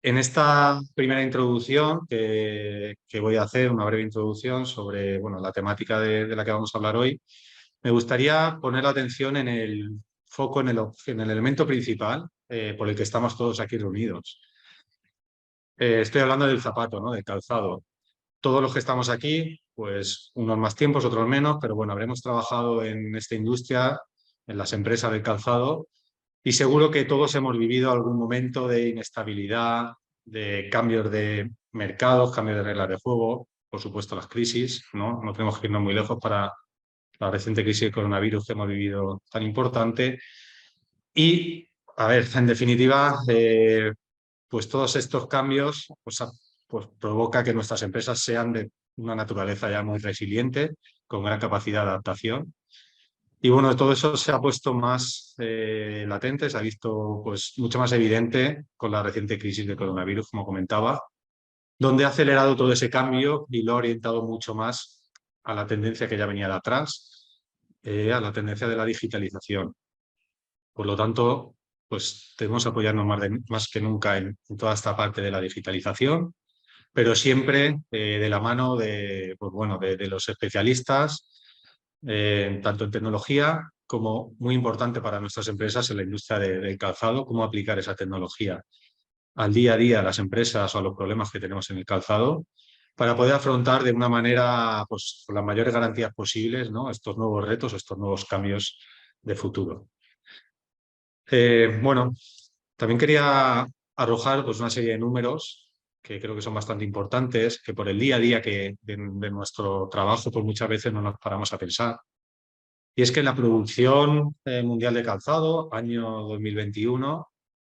En esta primera introducción que voy a hacer, una breve introducción sobre la temática de la que vamos a hablar hoy, me gustaría poner la atención en el foco, en el elemento principal por el que estamos todos aquí reunidos. Estoy hablando del zapato, ¿no? Del calzado. Todos los que estamos aquí, pues unos más tiempos, otros menos, pero bueno, habremos trabajado en esta industria, en las empresas del calzado, y seguro que todos hemos vivido algún momento de inestabilidad, de cambios de mercados, cambios de reglas de juego, por supuesto las crisis, ¿no? No tenemos que irnos muy lejos para la reciente crisis del coronavirus que hemos vivido tan importante. Y, a ver, en definitiva, pues todos estos cambios pues provoca que nuestras empresas sean de una naturaleza ya muy resiliente, con gran capacidad de adaptación. Y bueno, todo eso se ha puesto más latente, se ha visto pues mucho más evidente con la reciente crisis del coronavirus, como comentaba, donde ha acelerado todo ese cambio y lo ha orientado mucho más a la tendencia que ya venía de atrás, a la tendencia de la digitalización. Por lo tanto, pues debemos apoyarnos más que nunca en toda esta parte de la digitalización, pero siempre de la mano de los especialistas, tanto en tecnología como muy importante para nuestras empresas en la industria del calzado, cómo aplicar esa tecnología al día a día a las empresas o a los problemas que tenemos en el calzado para poder afrontar de una manera, pues, con las mayores garantías posibles, ¿no? Estos nuevos retos, estos nuevos cambios de futuro. Bueno, también quería arrojar pues, una serie de números que creo que son bastante importantes, que por el día a día de nuestro trabajo pues muchas veces no nos paramos a pensar. Y es que en la producción mundial de calzado, año 2021,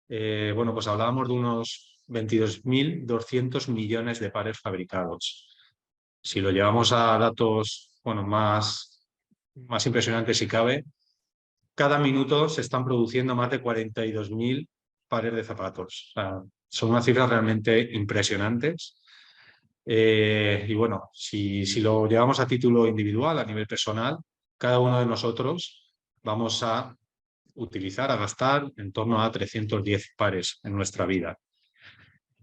pues hablábamos de unos 22.200 millones de pares fabricados. Si lo llevamos a datos más impresionantes si cabe, cada minuto se están produciendo más de 42.000 pares de zapatos. O sea, son unas cifras realmente impresionantes. Y bueno, si lo llevamos a título individual, a nivel personal, cada uno de nosotros vamos a utilizar, a gastar en torno a 310 pares en nuestra vida.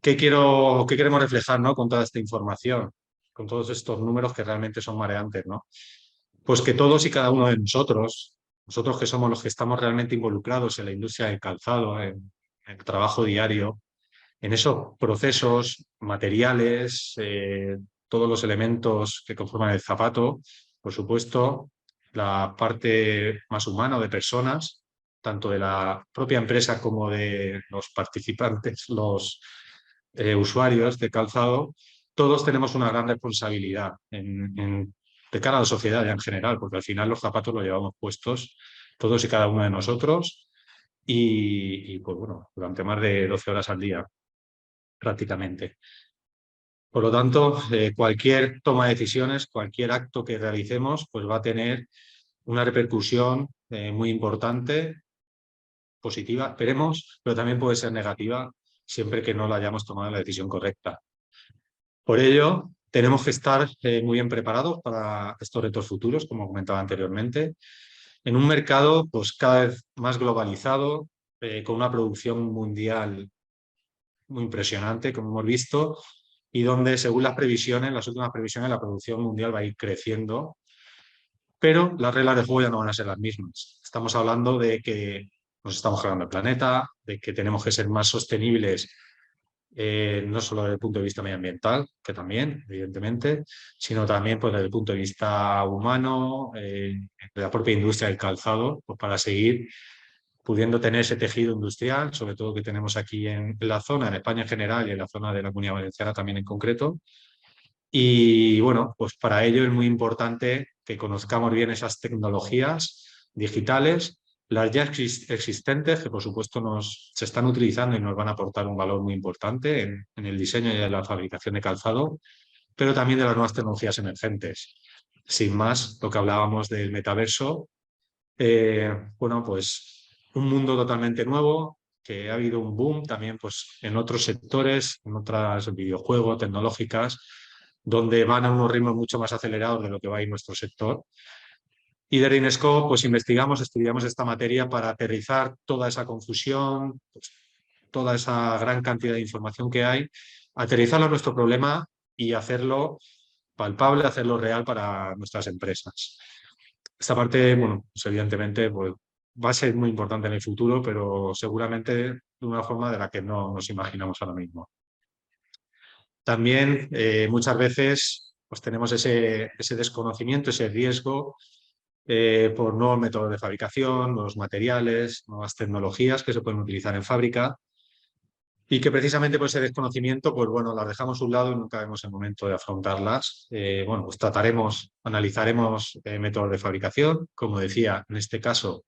¿Qué queremos reflejar, ¿no? Con toda esta información, con todos estos números que realmente son mareantes, ¿no? Pues que todos y cada uno de nosotros que somos los que estamos realmente involucrados en la industria del calzado, en el trabajo diario, en esos procesos materiales, todos los elementos que conforman el zapato, por supuesto, la parte más humana o de personas, tanto de la propia empresa como de los participantes, los usuarios de calzado, todos tenemos una gran responsabilidad de cara a la sociedad ya en general, porque al final los zapatos los llevamos puestos todos y cada uno de nosotros pues bueno, durante más de 12 horas al día prácticamente. Por lo tanto, cualquier toma de decisiones, cualquier acto que realicemos, pues va a tener una repercusión muy importante, positiva, esperemos, pero también puede ser negativa siempre que no la hayamos tomado la decisión correcta. Por ello, tenemos que estar muy bien preparados para estos retos futuros, como comentaba anteriormente, en un mercado pues, cada vez más globalizado, con una producción mundial muy impresionante, como hemos visto, y donde, según las previsiones, las últimas previsiones, la producción mundial va a ir creciendo, pero las reglas de juego ya no van a ser las mismas. Estamos hablando de que nos estamos cargando el planeta, de que tenemos que ser más sostenibles, no solo desde el punto de vista medioambiental, que también, evidentemente, sino también pues, desde el punto de vista humano, de la propia industria del calzado, pues, para seguir pudiendo tener ese tejido industrial, sobre todo que tenemos aquí en la zona, en España en general y en la zona de la Comunidad Valenciana también en concreto. Y bueno, pues para ello es muy importante que conozcamos bien esas tecnologías digitales, las ya existentes, que por supuesto se están utilizando y nos van a aportar un valor muy importante en el diseño y en la fabricación de calzado, pero también de las nuevas tecnologías emergentes. Sin más, lo que hablábamos del metaverso, pues un mundo totalmente nuevo, que ha habido un boom también pues, en otros sectores, en otras videojuegos, tecnológicas, donde van a unos ritmos mucho más acelerados de lo que va a ir nuestro sector. Y desde Inesco pues investigamos, estudiamos esta materia para aterrizar toda esa confusión, pues, toda esa gran cantidad de información que hay, aterrizarlo a nuestro problema y hacerlo palpable, hacerlo real para nuestras empresas. Esta parte, bueno, pues evidentemente pues, va a ser muy importante en el futuro, pero seguramente de una forma de la que no nos imaginamos ahora mismo. También muchas veces pues, tenemos ese desconocimiento, ese riesgo por nuevos métodos de fabricación, nuevos materiales, nuevas tecnologías que se pueden utilizar en fábrica y que precisamente por ese desconocimiento, pues bueno, las dejamos a un lado y nunca vemos el momento de afrontarlas. Bueno, pues analizaremos métodos de fabricación, como decía, en este caso,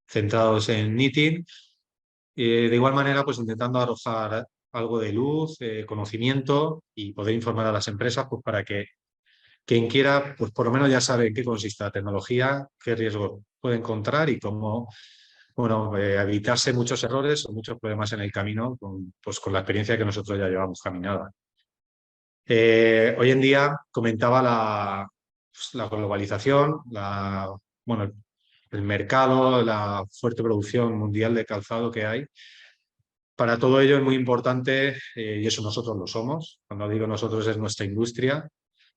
centrados en knitting. De igual manera, pues intentando arrojar algo de luz, conocimiento y poder informar a las empresas pues, para que quien quiera, pues por lo menos ya sabe en qué consiste la tecnología, qué riesgos puede encontrar y cómo, bueno, evitarse muchos errores o muchos problemas en el camino pues con la experiencia que nosotros ya llevamos caminada. Hoy en día comentaba pues, la globalización, bueno, el mercado, la fuerte producción mundial de calzado que hay. Para todo ello es muy importante, y eso nosotros lo somos, cuando digo nosotros es nuestra industria,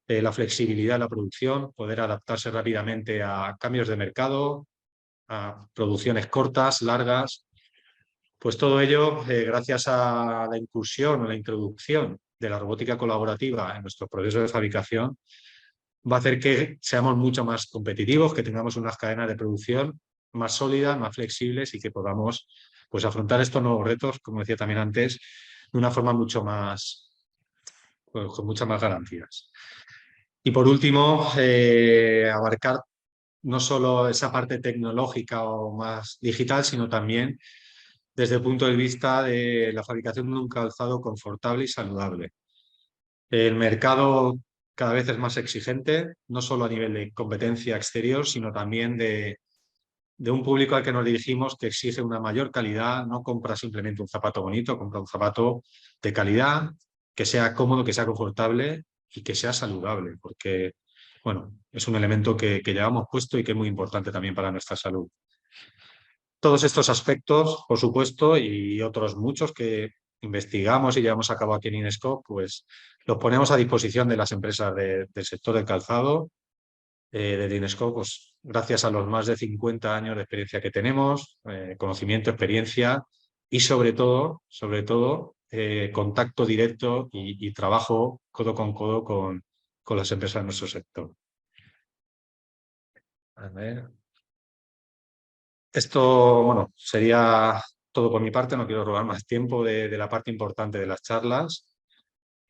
la flexibilidad de la producción, poder adaptarse rápidamente a cambios de mercado, a producciones cortas, largas, pues todo ello, gracias a la incursión o la introducción de la robótica colaborativa en nuestros procesos de fabricación, va a hacer que seamos mucho más competitivos, que tengamos unas cadenas de producción más sólidas, más flexibles y que podamos pues, afrontar estos nuevos retos, como decía también antes, de una forma mucho más, pues, con muchas más garantías. Y por último, abarcar no solo esa parte tecnológica o más digital, sino también desde el punto de vista de la fabricación de un calzado confortable y saludable. El mercado cada vez es más exigente, no solo a nivel de competencia exterior, sino también de un público al que nos dirigimos que exige una mayor calidad, no compra simplemente un zapato bonito, compra un zapato de calidad, que sea cómodo, que sea confortable y que sea saludable, porque bueno, es un elemento que llevamos puesto y que es muy importante también para nuestra salud. Todos estos aspectos, por supuesto, y otros muchos que investigamos y llevamos a cabo aquí en Inesco, pues los ponemos a disposición de las empresas del sector del calzado, de Inesco, pues gracias a los más de 50 años de experiencia que tenemos, conocimiento, experiencia y sobre todo, contacto directo y trabajo codo con codo con las empresas de nuestro sector. A ver. Esto, bueno, sería todo por mi parte, no quiero robar más tiempo de la parte importante de las charlas.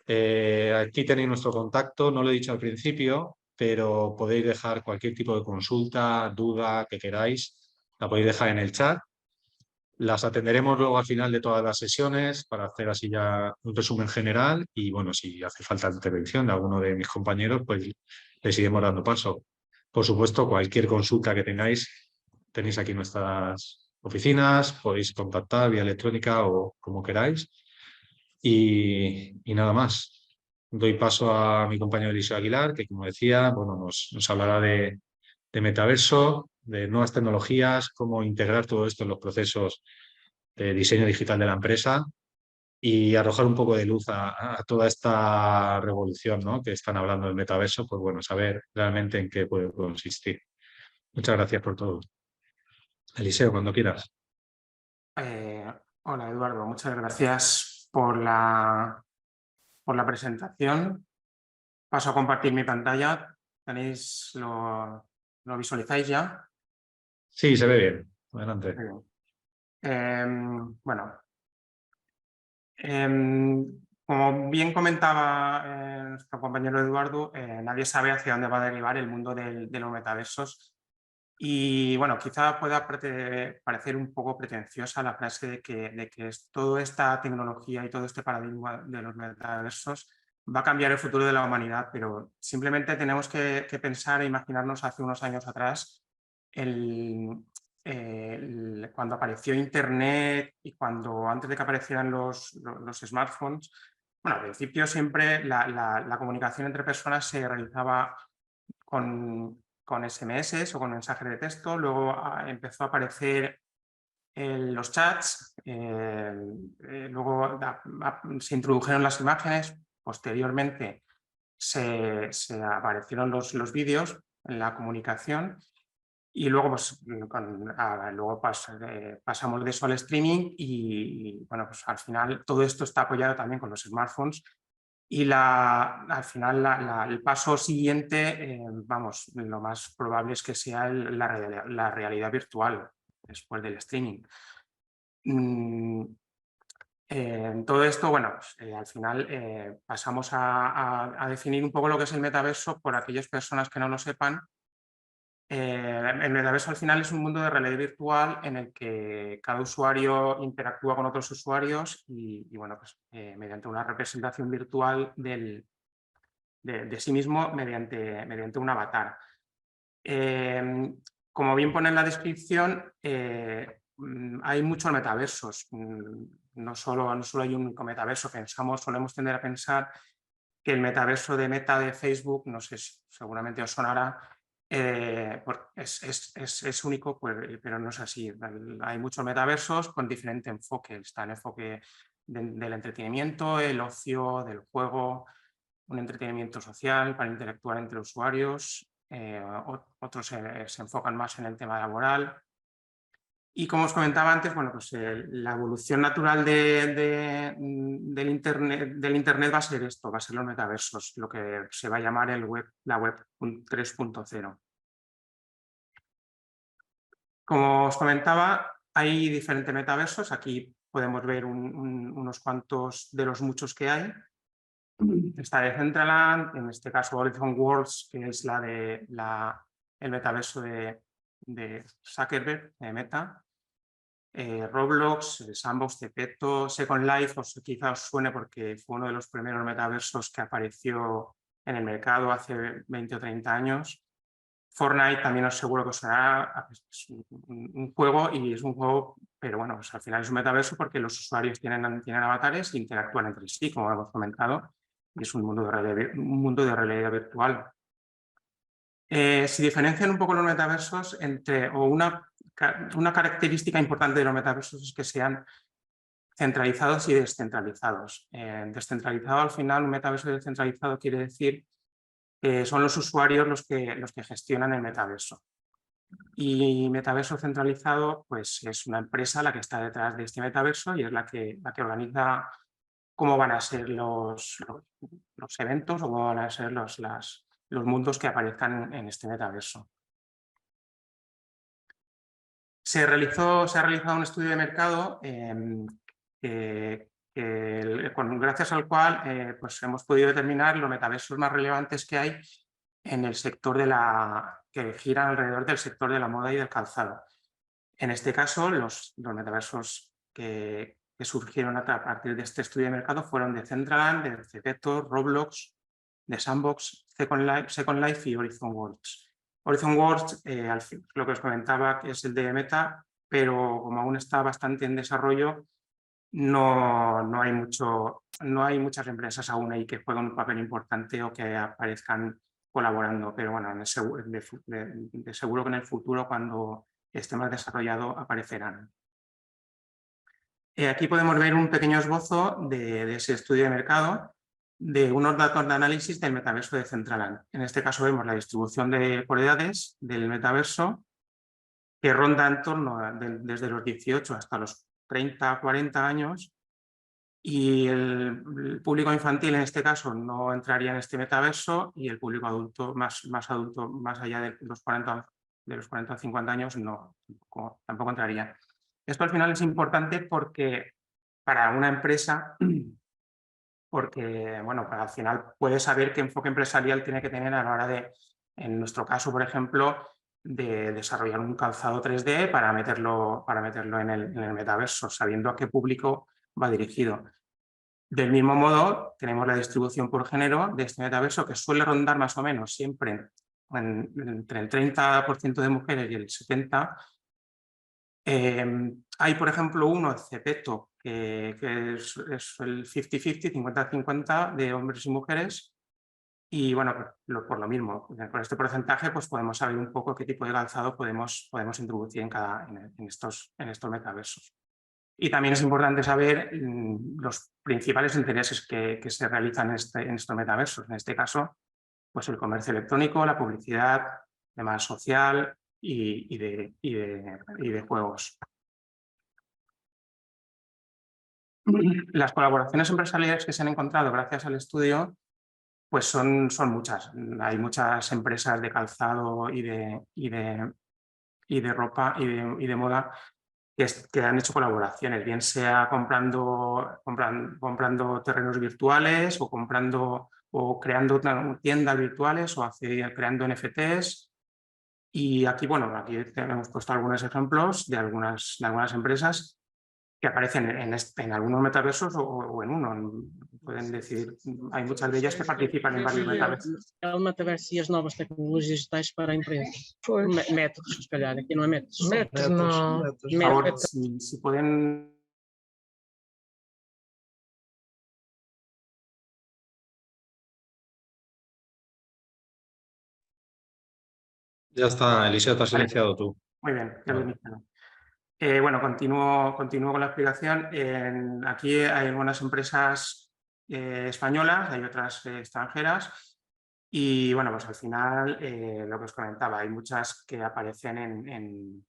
Aquí tenéis nuestro contacto, no lo he dicho al principio, pero podéis dejar cualquier tipo de consulta, duda que queráis, la podéis dejar en el chat. Las atenderemos luego al final de todas las sesiones para hacer así ya un resumen general y bueno, si hace falta intervención de alguno de mis compañeros, pues les iremos dando paso. Por supuesto, cualquier consulta que tengáis, tenéis aquí nuestras oficinas, podéis contactar vía electrónica o como queráis. Y nada más. Doy paso a mi compañero Eliseo Aguilar, que como decía, bueno, nos hablará de metaverso, de nuevas tecnologías, cómo integrar todo esto en los procesos de diseño digital de la empresa y arrojar un poco de luz a toda esta revolución, ¿no? Que están hablando del metaverso, pues bueno, saber realmente en qué puede consistir. Muchas gracias por todo. Eliseo, cuando quieras. Hola Eduardo, muchas gracias por la presentación. Paso a compartir mi pantalla. ¿Lo visualizáis ya? Sí, se ve bien. Adelante. Muy bien. Bueno, como bien comentaba nuestro compañero Eduardo, nadie sabe hacia dónde va a derivar el mundo de los metaversos. Y bueno, quizá pueda parecer un poco pretenciosa la frase de que toda esta tecnología y todo este paradigma de los metaversos va a cambiar el futuro de la humanidad, pero simplemente tenemos que pensar e imaginarnos hace unos años atrás cuando apareció Internet y cuando antes de que aparecieran los smartphones. Bueno, al principio siempre la comunicación entre personas se realizaba con SMS o con mensajes de texto, luego empezó a aparecer los chats, luego se introdujeron las imágenes, posteriormente se aparecieron los vídeos en la comunicación y luego, pues, pasamos de eso al streaming y bueno, pues al final todo esto está apoyado también con los smartphones y al final el paso siguiente, vamos, lo más probable es que sea la realidad virtual después del streaming. En todo esto, bueno, pues, al final pasamos a definir un poco lo que es el metaverso por aquellas personas que no lo sepan. El metaverso al final es un mundo de realidad virtual en el que cada usuario interactúa con otros usuarios y bueno, pues, mediante una representación virtual de sí mismo mediante un avatar. Como bien pone en la descripción, hay muchos metaversos. No solo hay un único metaverso. Solemos tender a pensar que el metaverso de Meta de Facebook, no sé, seguramente os sonará, es único, pues, pero no es así. Hay muchos metaversos con diferente enfoque. Está el enfoque del entretenimiento, el ocio, del juego, un entretenimiento social para interactuar entre usuarios, otros se enfocan más en el tema laboral. Y como os comentaba antes, bueno, pues, la evolución natural del Internet va a ser esto, va a ser los metaversos, lo que se va a llamar la web 3.0. Como os comentaba, hay diferentes metaversos. Aquí podemos ver unos cuantos de los muchos que hay. Está Decentraland, en este caso Horizon Worlds, que es el metaverso de Zuckerberg, de Meta. Roblox, Sandbox, Zepeto, Second Life, quizá os suene porque fue uno de los primeros metaversos que apareció en el mercado hace 20 o 30 años. Fortnite también os seguro que os sonará, es un juego y es un juego, pero bueno, pues al final es un metaverso porque los usuarios tienen avatares e interactúan entre sí, como hemos comentado, y es un mundo de realidad virtual. Se diferencian un poco los metaversos una característica importante de los metaversos es que sean centralizados y descentralizados. Descentralizado, al final, un metaverso descentralizado quiere decir que son los usuarios los que gestionan el metaverso. Y metaverso centralizado, pues es una empresa la que está detrás de este metaverso y es la que organiza cómo van a ser los eventos o cómo van a ser los mundos que aparezcan en este metaverso. Se ha realizado un estudio de mercado gracias al cual pues hemos podido determinar los metaversos más relevantes que hay en el sector que giran alrededor del sector de la moda y del calzado. En este caso, los metaversos que surgieron a partir de este estudio de mercado fueron de Decentraland, de Zepeto, Roblox, de Sandbox, Second Life y Horizon Worlds. Horizon Worlds, lo que os comentaba, que es el de Meta, pero como aún está bastante en desarrollo, no hay muchas empresas aún ahí que jueguen un papel importante o que aparezcan colaborando, pero bueno, de seguro que en el futuro, cuando esté más desarrollado, aparecerán. Aquí podemos ver un pequeño esbozo de ese estudio de mercado de unos datos de análisis del metaverso de Decentraland. En este caso vemos la distribución por edades del metaverso, que ronda en torno desde los 18 hasta los 30, 40 años, y el público infantil en este caso no entraría en este metaverso y el público adulto, más adulto, más allá de los 40 o 50 años, tampoco entraría. Esto al final es importante para una empresa, porque bueno, al final puede saber qué enfoque empresarial tiene que tener a la hora de, en nuestro caso, por ejemplo, de desarrollar un calzado 3D para meterlo en el metaverso, sabiendo a qué público va dirigido. Del mismo modo, tenemos la distribución por género de este metaverso, que suele rondar más o menos siempre entre el 30% de mujeres y el 70%. Hay, por ejemplo, uno, Zepeto, que es el 50-50, 50-50 de hombres y mujeres, Y bueno, por lo mismo, con este porcentaje pues podemos saber un poco qué tipo de calzado podemos introducir en estos metaversos. Y también es importante saber los principales intereses que se realizan en estos metaversos. En este caso, pues el comercio electrónico, la publicidad, de manera social y de juegos. Las colaboraciones empresariales que se han encontrado gracias al estudio pues son muchas. Hay muchas empresas de calzado y de ropa y de moda que han hecho colaboraciones, bien sea comprando terrenos virtuales o creando tiendas virtuales o creando NFTs. Y aquí, bueno, aquí hemos puesto algunos ejemplos de algunas empresas que aparecen en algunos metaversos o en uno. Pueden decir, hay muchas de ellas que participan en varios metaversos. É o metaverso e as novas tecnologias digitais para a empresa. Métodos, se calhar, aqui não é métodos. Métodos, não. Por favor, si pueden... Ya está, Eliseo, te has silenciado tú. Muy bien, ya lo he Vale. iniciado. Bueno, continúo con la explicación. Aquí hay algunas empresas españolas, hay otras extranjeras y bueno, pues al final lo que os comentaba, hay muchas que aparecen en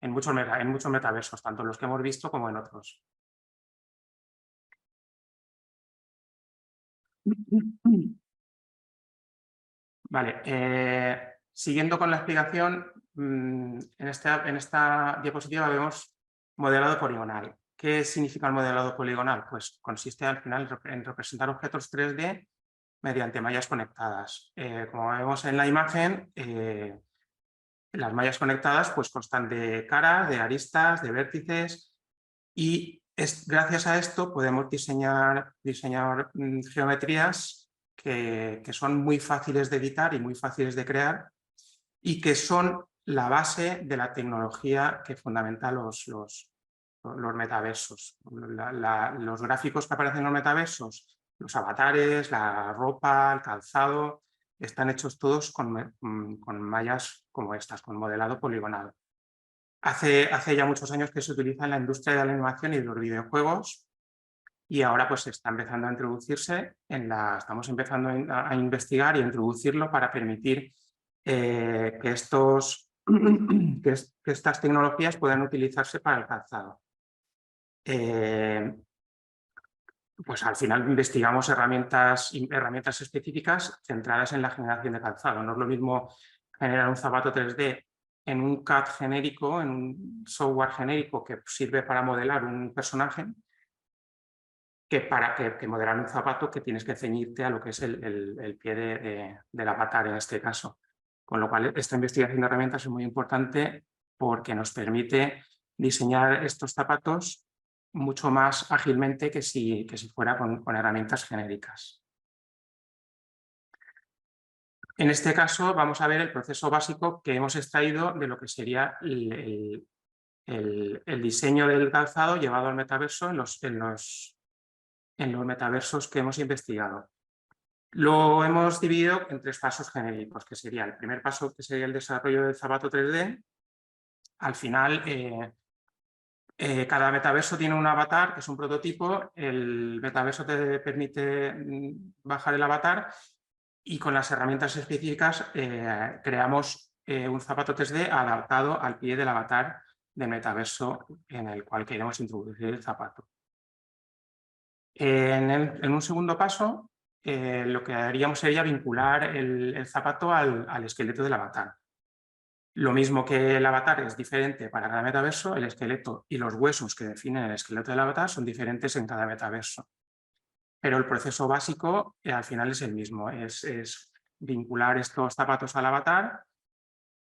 muchos metaversos, tanto en los que hemos visto como en otros. Vale, siguiendo con la explicación, en esta diapositiva vemos modelado poligonal. ¿Qué significa el modelado poligonal? Pues consiste al final en representar objetos 3D mediante mallas conectadas. Como vemos en la imagen, las mallas conectadas pues constan de caras, de aristas, de vértices y gracias a esto podemos diseñar geometrías que son muy fáciles de editar y muy fáciles de crear y que son la base de la tecnología que fundamenta los metaversos. Los gráficos que aparecen en los metaversos, los avatares, la ropa, el calzado, están hechos todos con mallas como estas, con modelado poligonal. Hace ya muchos años que se utiliza en la industria de la animación y de los videojuegos y ahora pues está empezando a introducirse, estamos empezando a investigar y a introducirlo para permitir que estas tecnologías puedan utilizarse para el calzado. Pues al final investigamos herramientas específicas centradas en la generación de calzado. No es lo mismo generar un zapato 3D en un CAD genérico, en un software genérico que sirve para modelar un personaje, que modelar un zapato que tienes que ceñirte a lo que es el pie del avatar en este caso. Con lo cual, esta investigación de herramientas es muy importante porque nos permite diseñar estos zapatos mucho más ágilmente que si fuera con herramientas genéricas. En este caso vamos a ver el proceso básico que hemos extraído de lo que sería el diseño del calzado llevado al metaverso en los metaversos que hemos investigado. Lo hemos dividido en 3 pasos genéricos, que sería el primer paso, que sería el desarrollo del zapato 3D. Al final, cada metaverso tiene un avatar, que es un prototipo. El metaverso te permite bajar el avatar y con las herramientas específicas creamos un zapato 3D adaptado al pie del avatar del metaverso en el cual queremos introducir el zapato. En un segundo paso, lo que haríamos sería vincular el zapato al esqueleto del avatar. Lo mismo que el avatar es diferente para cada metaverso, el esqueleto y los huesos que definen el esqueleto del avatar son diferentes en cada metaverso. Pero el proceso básico al final es el mismo, es vincular estos zapatos al avatar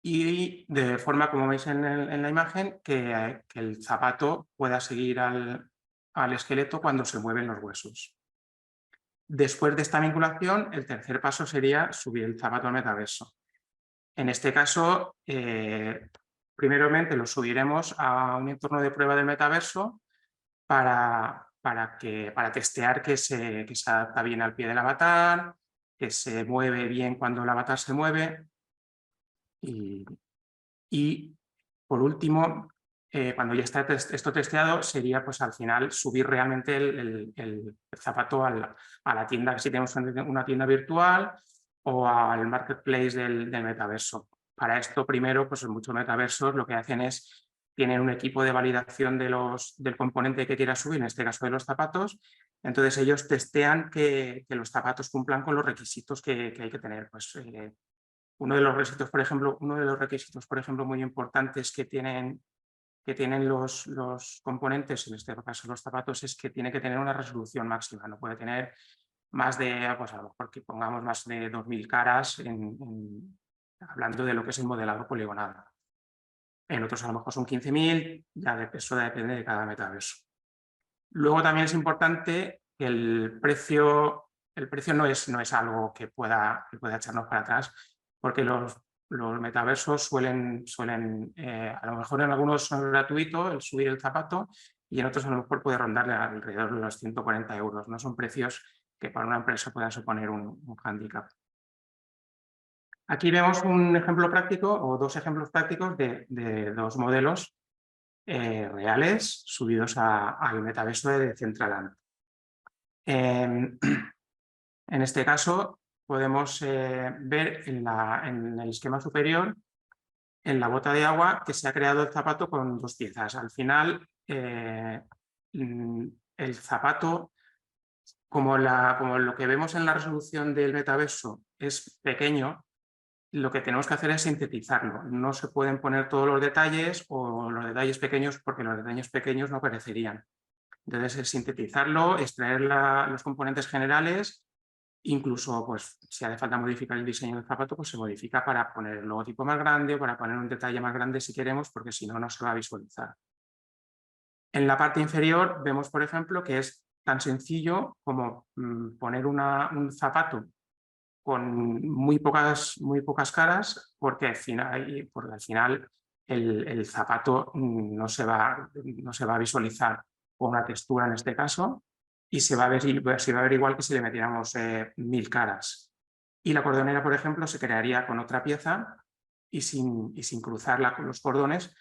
y de forma, como veis en la imagen, que el zapato pueda seguir al esqueleto cuando se mueven los huesos. Después de esta vinculación, el tercer paso sería subir el zapato al metaverso. En este caso, primeramente lo subiremos a un entorno de prueba del metaverso para para testear que se adapta bien al pie del avatar, que se mueve bien cuando el avatar se mueve. Y por último, cuando ya está esto testeado, sería pues al final subir realmente el zapato a la tienda, si tenemos una tienda virtual, o al marketplace del metaverso. Para esto, primero, pues en muchos metaversos lo que hacen es, tienen un equipo de validación del componente que quiera subir, en este caso de los zapatos. Entonces ellos testean que los zapatos cumplan con los requisitos que hay que tener. Pues, uno de los requisitos, por ejemplo, muy importantes que tienen los componentes, en este caso los zapatos, es que tiene que tener una resolución máxima. No puede tener más de, pues a lo mejor que pongamos más de 2000 caras hablando de lo que es el modelado poligonal. En otros a lo mejor son 15.000, ya eso depende de cada metaverso. Luego también es importante que el precio no es algo que pueda echarnos para atrás, porque los metaversos suelen a lo mejor en algunos son gratuitos el subir el zapato y en otros a lo mejor puede rondarle alrededor de los 140 euros. No son precios que para una empresa puedan suponer un hándicap. Aquí vemos un ejemplo práctico o dos ejemplos prácticos de dos modelos reales subidos al metaverso de Decentraland. En este caso podemos ver en el esquema superior, en la bota de agua, que se ha creado el zapato con dos piezas. Al final, el zapato, como lo que vemos en la resolución del metaverso es pequeño, lo que tenemos que hacer es sintetizarlo. No se pueden poner todos los detalles o los detalles pequeños porque los detalles pequeños no aparecerían. Entonces, es sintetizarlo, extraer los componentes generales, incluso pues, si hace falta modificar el diseño del zapato, pues se modifica para poner el logotipo más grande o para poner un detalle más grande si queremos, porque si no, no se va a visualizar. En la parte inferior vemos, por ejemplo, que es tan sencillo como poner un zapato con muy pocas caras, porque al final el zapato no se va a visualizar con una textura en este caso y se va a ver igual que si le metiéramos 1000 caras. Y la cordonera, por ejemplo, se crearía con otra pieza y sin cruzarla con los cordones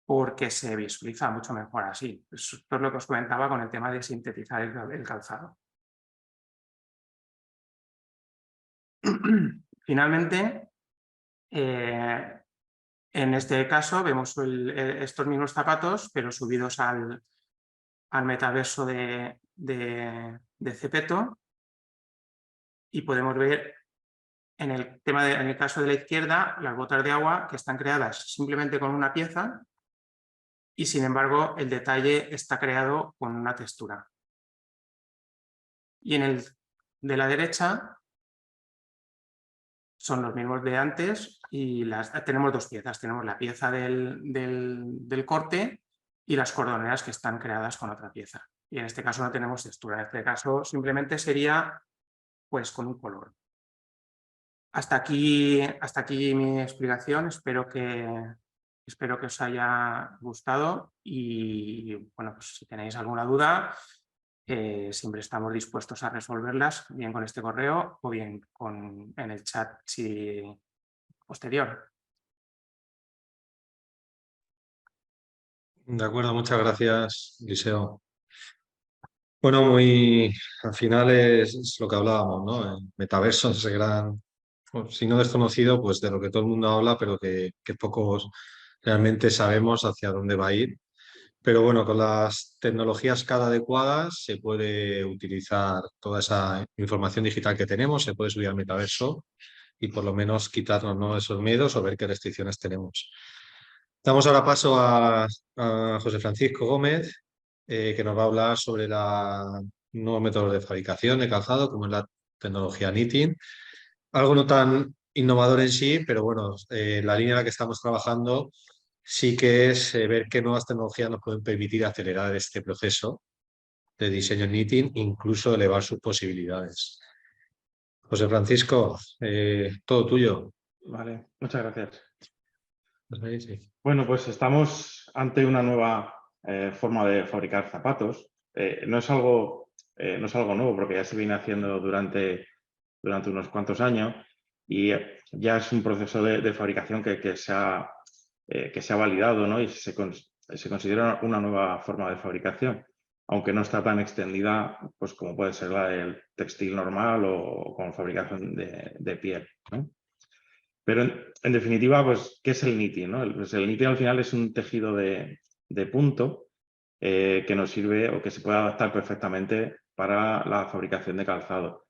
porque se visualiza mucho mejor así. Esto es lo que os comentaba con el tema de sintetizar el calzado. Finalmente, en este caso vemos estos mismos zapatos, pero subidos al metaverso de Zepeto, y podemos ver en el caso de la izquierda las botas de agua que están creadas simplemente con una pieza y sin embargo el detalle está creado con una textura. Y en el de la derecha son los mismos de antes y tenemos dos piezas. Tenemos la pieza del corte y las cordoneras que están creadas con otra pieza. Y en este caso no tenemos textura. En este caso simplemente sería pues con un color. Hasta aquí mi explicación. Espero que os haya gustado y bueno, pues si tenéis alguna duda, siempre estamos dispuestos a resolverlas, bien con este correo o bien en el chat posterior. De acuerdo, muchas gracias, Eliseo. Bueno, al final es lo que hablábamos, ¿no? El metaverso es ese gran, si no desconocido, pues de lo que todo el mundo habla, pero que pocos realmente sabemos hacia dónde va a ir. Pero bueno, con las tecnologías cada adecuadas se puede utilizar toda esa información digital que tenemos, se puede subir al metaverso y por lo menos quitarnos, ¿no?, esos miedos o ver qué restricciones tenemos. Damos ahora paso a José Francisco Gómez, que nos va a hablar sobre nuevos métodos de fabricación de calzado, como es la tecnología knitting. Algo no tan innovador en sí, pero bueno, la línea en la que estamos trabajando sí que es ver qué nuevas tecnologías nos pueden permitir acelerar este proceso de diseño knitting, incluso elevar sus posibilidades. José Francisco, todo tuyo. Vale, muchas gracias. Sí. Bueno, pues estamos ante una nueva forma de fabricar zapatos no es algo nuevo, porque ya se viene haciendo durante unos cuantos años y ya es un proceso de fabricación que se ha validado, ¿no? Y se considera una nueva forma de fabricación, aunque no está tan extendida pues, como puede ser la del textil normal o con fabricación de piel, ¿no? Pero en definitiva, pues, ¿qué es el knitting, no? Pues el knitting al final es un tejido de punto que nos sirve o que se puede adaptar perfectamente para la fabricación de calzado.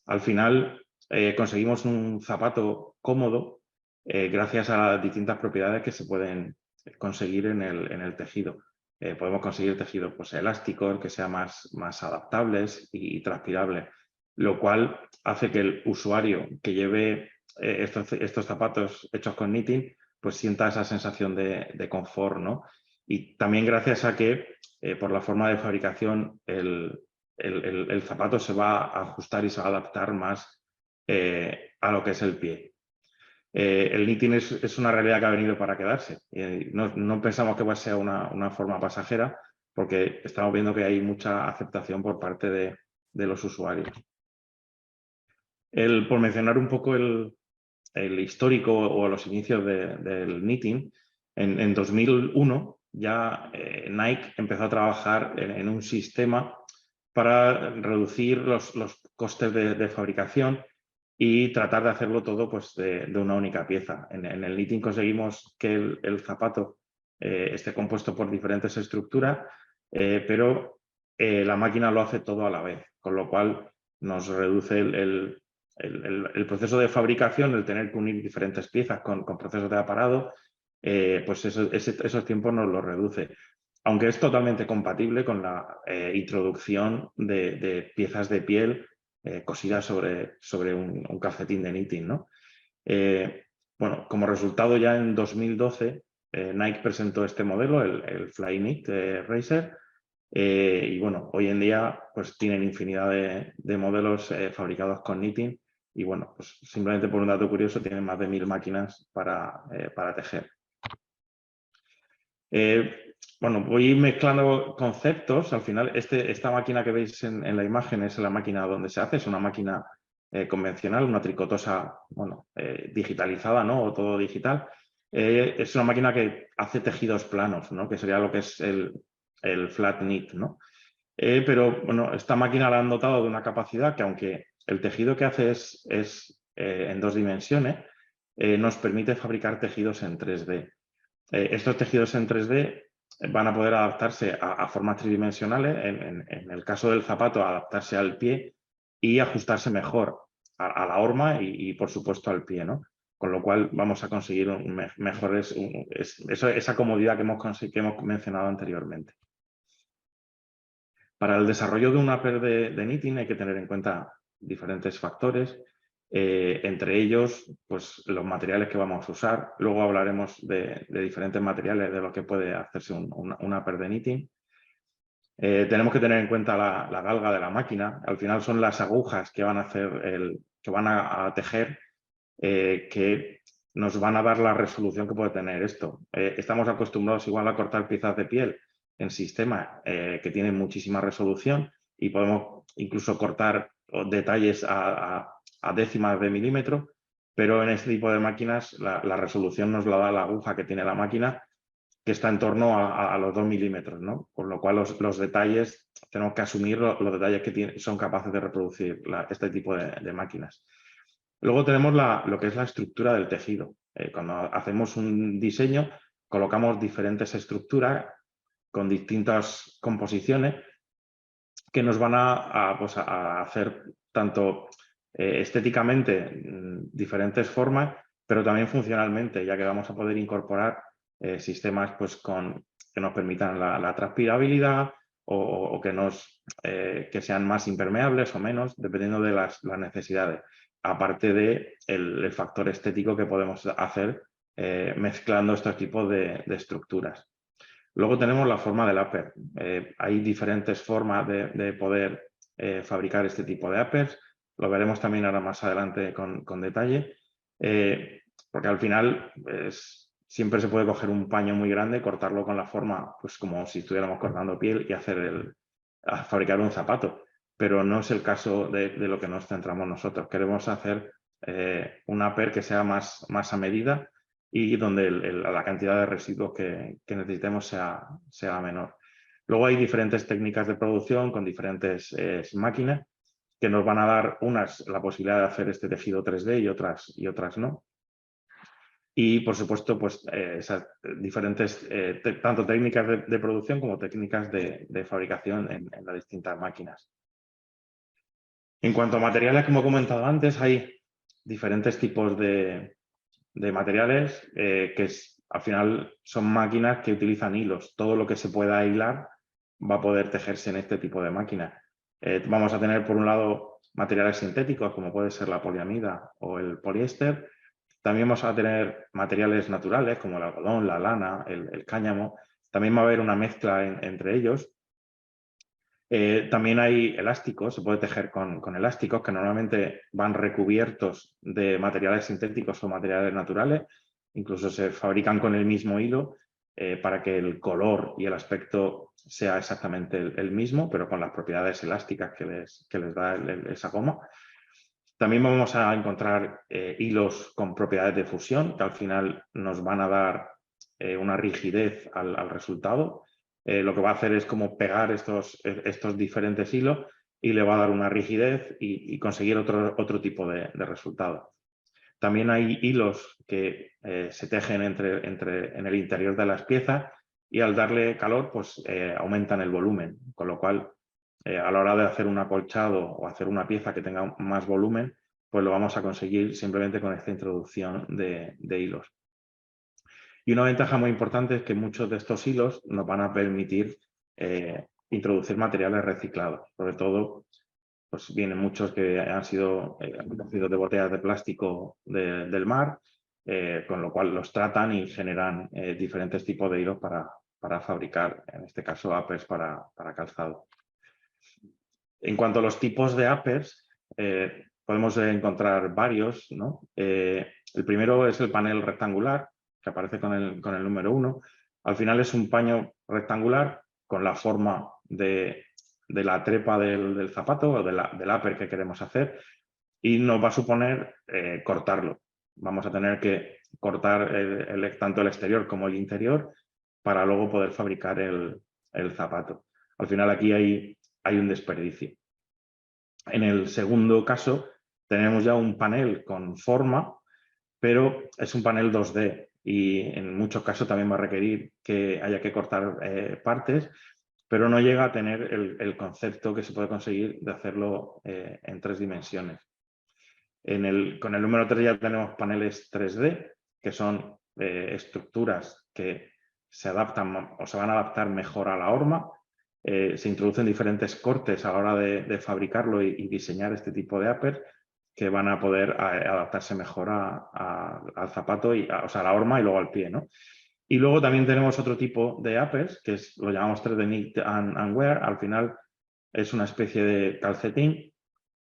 Al final conseguimos un zapato cómodo gracias a las distintas propiedades que se pueden conseguir en el tejido. Podemos conseguir tejidos pues, elásticos, que sean más adaptables y transpirables, lo cual hace que el usuario que lleve estos zapatos hechos con knitting pues sienta esa sensación de confort, ¿no? Y también gracias a que por la forma de fabricación el zapato se va a ajustar y se va a adaptar más a lo que es el pie. El knitting es una realidad que ha venido para quedarse. No pensamos que sea una forma pasajera porque estamos viendo que hay mucha aceptación por parte de los usuarios. Por mencionar un poco el histórico o los inicios del knitting, en 2001 ya Nike empezó a trabajar en un sistema para reducir los costes de fabricación y tratar de hacerlo todo pues, de una única pieza. En el knitting conseguimos que el zapato esté compuesto por diferentes estructuras, pero la máquina lo hace todo a la vez, con lo cual nos reduce el proceso de fabricación, el tener que unir diferentes piezas con procesos de aparado, pues esos tiempos nos los reduce. Aunque es totalmente compatible con la introducción de piezas de piel cosidas sobre un calcetín de knitting, ¿no? Bueno, como resultado ya en 2012 Nike presentó este modelo, el Flyknit Racer, y bueno, hoy en día pues tienen infinidad de modelos fabricados con knitting y bueno, pues simplemente por un dato curioso tienen más de 1000 máquinas para tejer. Bueno, voy mezclando conceptos. Al final, esta máquina que veis en la imagen es la máquina donde se hace, es una máquina convencional, una tricotosa, bueno, digitalizada, ¿no? O todo digital. Es una máquina que hace tejidos planos, ¿no? Que sería lo que es el flat knit, ¿no? Pero bueno, esta máquina la han dotado de una capacidad que, aunque el tejido que hace es en 2 dimensiones, nos permite fabricar tejidos en 3D. Estos tejidos en 3D van a poder adaptarse a formas tridimensionales, en el caso del zapato, adaptarse al pie y ajustarse mejor a la horma y, por supuesto, al pie, ¿no? Con lo cual vamos a conseguir esa comodidad que hemos mencionado anteriormente. Para el desarrollo de un upper de knitting hay que tener en cuenta diferentes factores, entre ellos pues, los materiales que vamos a usar. Luego hablaremos de diferentes materiales de los que puede hacerse un upper de knitting. Tenemos que tener en cuenta la galga de la máquina. Al final son las agujas que van a tejer que nos van a dar la resolución que puede tener esto. Estamos acostumbrados igual a cortar piezas de piel en sistemas que tienen muchísima resolución y podemos incluso cortar detalles a décimas de milímetro, pero en este tipo de máquinas la resolución nos la da la aguja que tiene la máquina, que está en torno a los 2 milímetros, ¿no? Por lo cual los detalles, tenemos que asumir los detalles que son capaces de reproducir este tipo de máquinas. Luego tenemos lo que es la estructura del tejido. Cuando hacemos un diseño, colocamos diferentes estructuras con distintas composiciones que nos van a hacer tanto estéticamente diferentes formas, pero también funcionalmente, ya que vamos a poder incorporar sistemas pues, que nos permitan la transpirabilidad o que sean más impermeables o menos, dependiendo de las necesidades. Aparte del factor estético que podemos hacer mezclando estos tipos de estructuras. Luego tenemos la forma del upper. Hay diferentes formas de poder fabricar este tipo de uppers. Lo veremos también ahora más adelante con detalle, porque al final siempre se puede coger un paño muy grande, cortarlo con la forma, pues como si estuviéramos cortando piel y hacer a fabricar un zapato, pero no es el caso de lo que nos centramos nosotros. Queremos hacer un upper que sea más a medida y donde la cantidad de residuos que necesitemos sea menor. Luego hay diferentes técnicas de producción con diferentes máquinas que nos van a dar unas la posibilidad de hacer este tejido 3D y otras no. Y, por supuesto, pues esas diferentes, tanto técnicas de producción como técnicas de fabricación en las distintas máquinas. En cuanto a materiales, como he comentado antes, hay diferentes tipos de materiales que al final son máquinas que utilizan hilos. Todo lo que se pueda hilar va a poder tejerse en este tipo de máquinas. Vamos a tener, por un lado, materiales sintéticos, como puede ser la poliamida o el poliéster. También vamos a tener materiales naturales, como el algodón, la lana, el cáñamo. También va a haber una mezcla entre ellos. También hay elásticos, se puede tejer con elásticos que normalmente van recubiertos de materiales sintéticos o materiales naturales. Incluso se fabrican con el mismo hilo para que el color y el aspecto sea exactamente el mismo, pero con las propiedades elásticas que les da esa goma. También vamos a encontrar hilos con propiedades de fusión, que al final nos van a dar una rigidez al resultado. Lo que va a hacer es como pegar estos diferentes hilos y le va a dar una rigidez y conseguir otro tipo de resultado. También hay hilos que se tejen en el interior de las piezas y al darle calor pues aumentan el volumen, con lo cual a la hora de hacer un acolchado o hacer una pieza que tenga más volumen, pues lo vamos a conseguir simplemente con esta introducción de hilos. Y una ventaja muy importante es que muchos de estos hilos nos van a permitir introducir materiales reciclados. Sobre todo, pues vienen muchos que han sido recogidos de botellas de plástico del mar, con lo cual los tratan y generan diferentes tipos de hilos para fabricar, en este caso, uppers para calzado. En cuanto a los tipos de uppers, podemos encontrar varios, ¿no? El primero es el panel rectangular, que aparece con el número 1. Al final es un paño rectangular con la forma de la trepa del zapato o del upper que queremos hacer y nos va a suponer cortarlo. Vamos a tener que cortar tanto el exterior como el interior para luego poder fabricar el zapato. Al final aquí hay un desperdicio. En el segundo caso tenemos ya un panel con forma, pero es un panel 2D y en muchos casos también va a requerir que haya que cortar partes, pero no llega a tener el concepto que se puede conseguir de hacerlo en 3 dimensiones. Con el número 3 ya tenemos paneles 3D, que son estructuras que se adaptan o se van a adaptar mejor a la horma. Se introducen diferentes cortes a la hora de fabricarlo y diseñar este tipo de upper que van a poder adaptarse mejor al zapato, o sea, a la horma y luego al pie, ¿no? Y luego también tenemos otro tipo de uppers, que lo llamamos 3D Knit and Wear. Al final es una especie de calcetín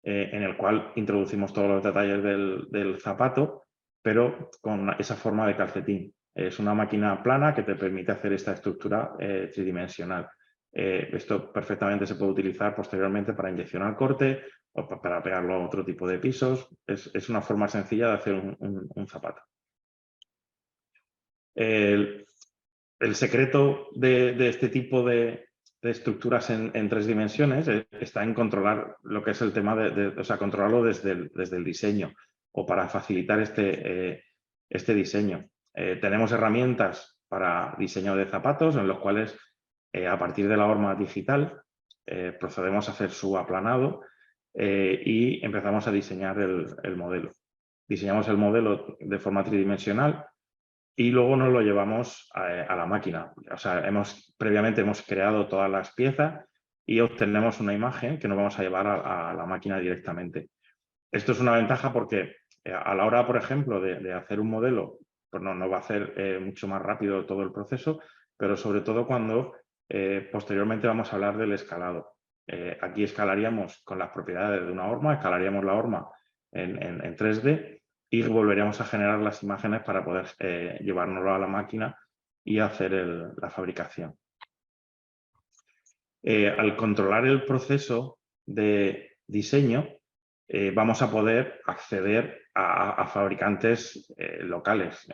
en el cual introducimos todos los detalles del zapato, pero con esa forma de calcetín. Es una máquina plana que te permite hacer esta estructura tridimensional. Esto perfectamente se puede utilizar posteriormente para inyeccionar corte o para pegarlo a otro tipo de pisos. Es una forma sencilla de hacer un zapato. El secreto de este tipo de estructuras en 3 dimensiones está en controlar lo que es el tema o sea, controlarlo desde el diseño o para facilitar este diseño. Tenemos herramientas para diseño de zapatos en los cuales a partir de la horma digital procedemos a hacer su aplanado y empezamos a diseñar el modelo. Diseñamos el modelo de forma tridimensional y luego nos lo llevamos a la máquina. O sea, previamente hemos creado todas las piezas y obtenemos una imagen que nos vamos a llevar a la máquina directamente. Esto es una ventaja porque a la hora, por ejemplo, de hacer un modelo, pues nos va a hacer mucho más rápido todo el proceso, pero sobre todo cuando posteriormente vamos a hablar del escalado. Aquí escalaríamos con las propiedades de una horma, escalaríamos la horma en 3D y volveríamos a generar las imágenes para poder llevárnoslo a la máquina y hacer la fabricación. al controlar el proceso de diseño, vamos a poder acceder a fabricantes locales.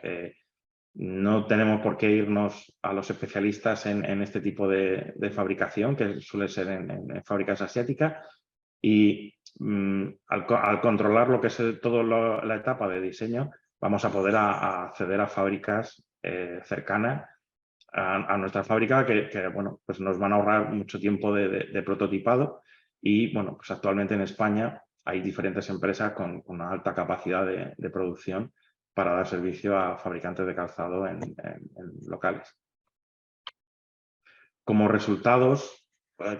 No tenemos por qué irnos a los especialistas en este tipo de fabricación, que suele ser en fábricas asiáticas, y al controlar lo que es toda la etapa de diseño, vamos a poder acceder a fábricas cercanas a nuestra fábrica que bueno, pues nos van a ahorrar mucho tiempo de prototipado. Y bueno, pues actualmente en España hay diferentes empresas con una alta capacidad de producción para dar servicio a fabricantes de calzado en locales. Como resultados,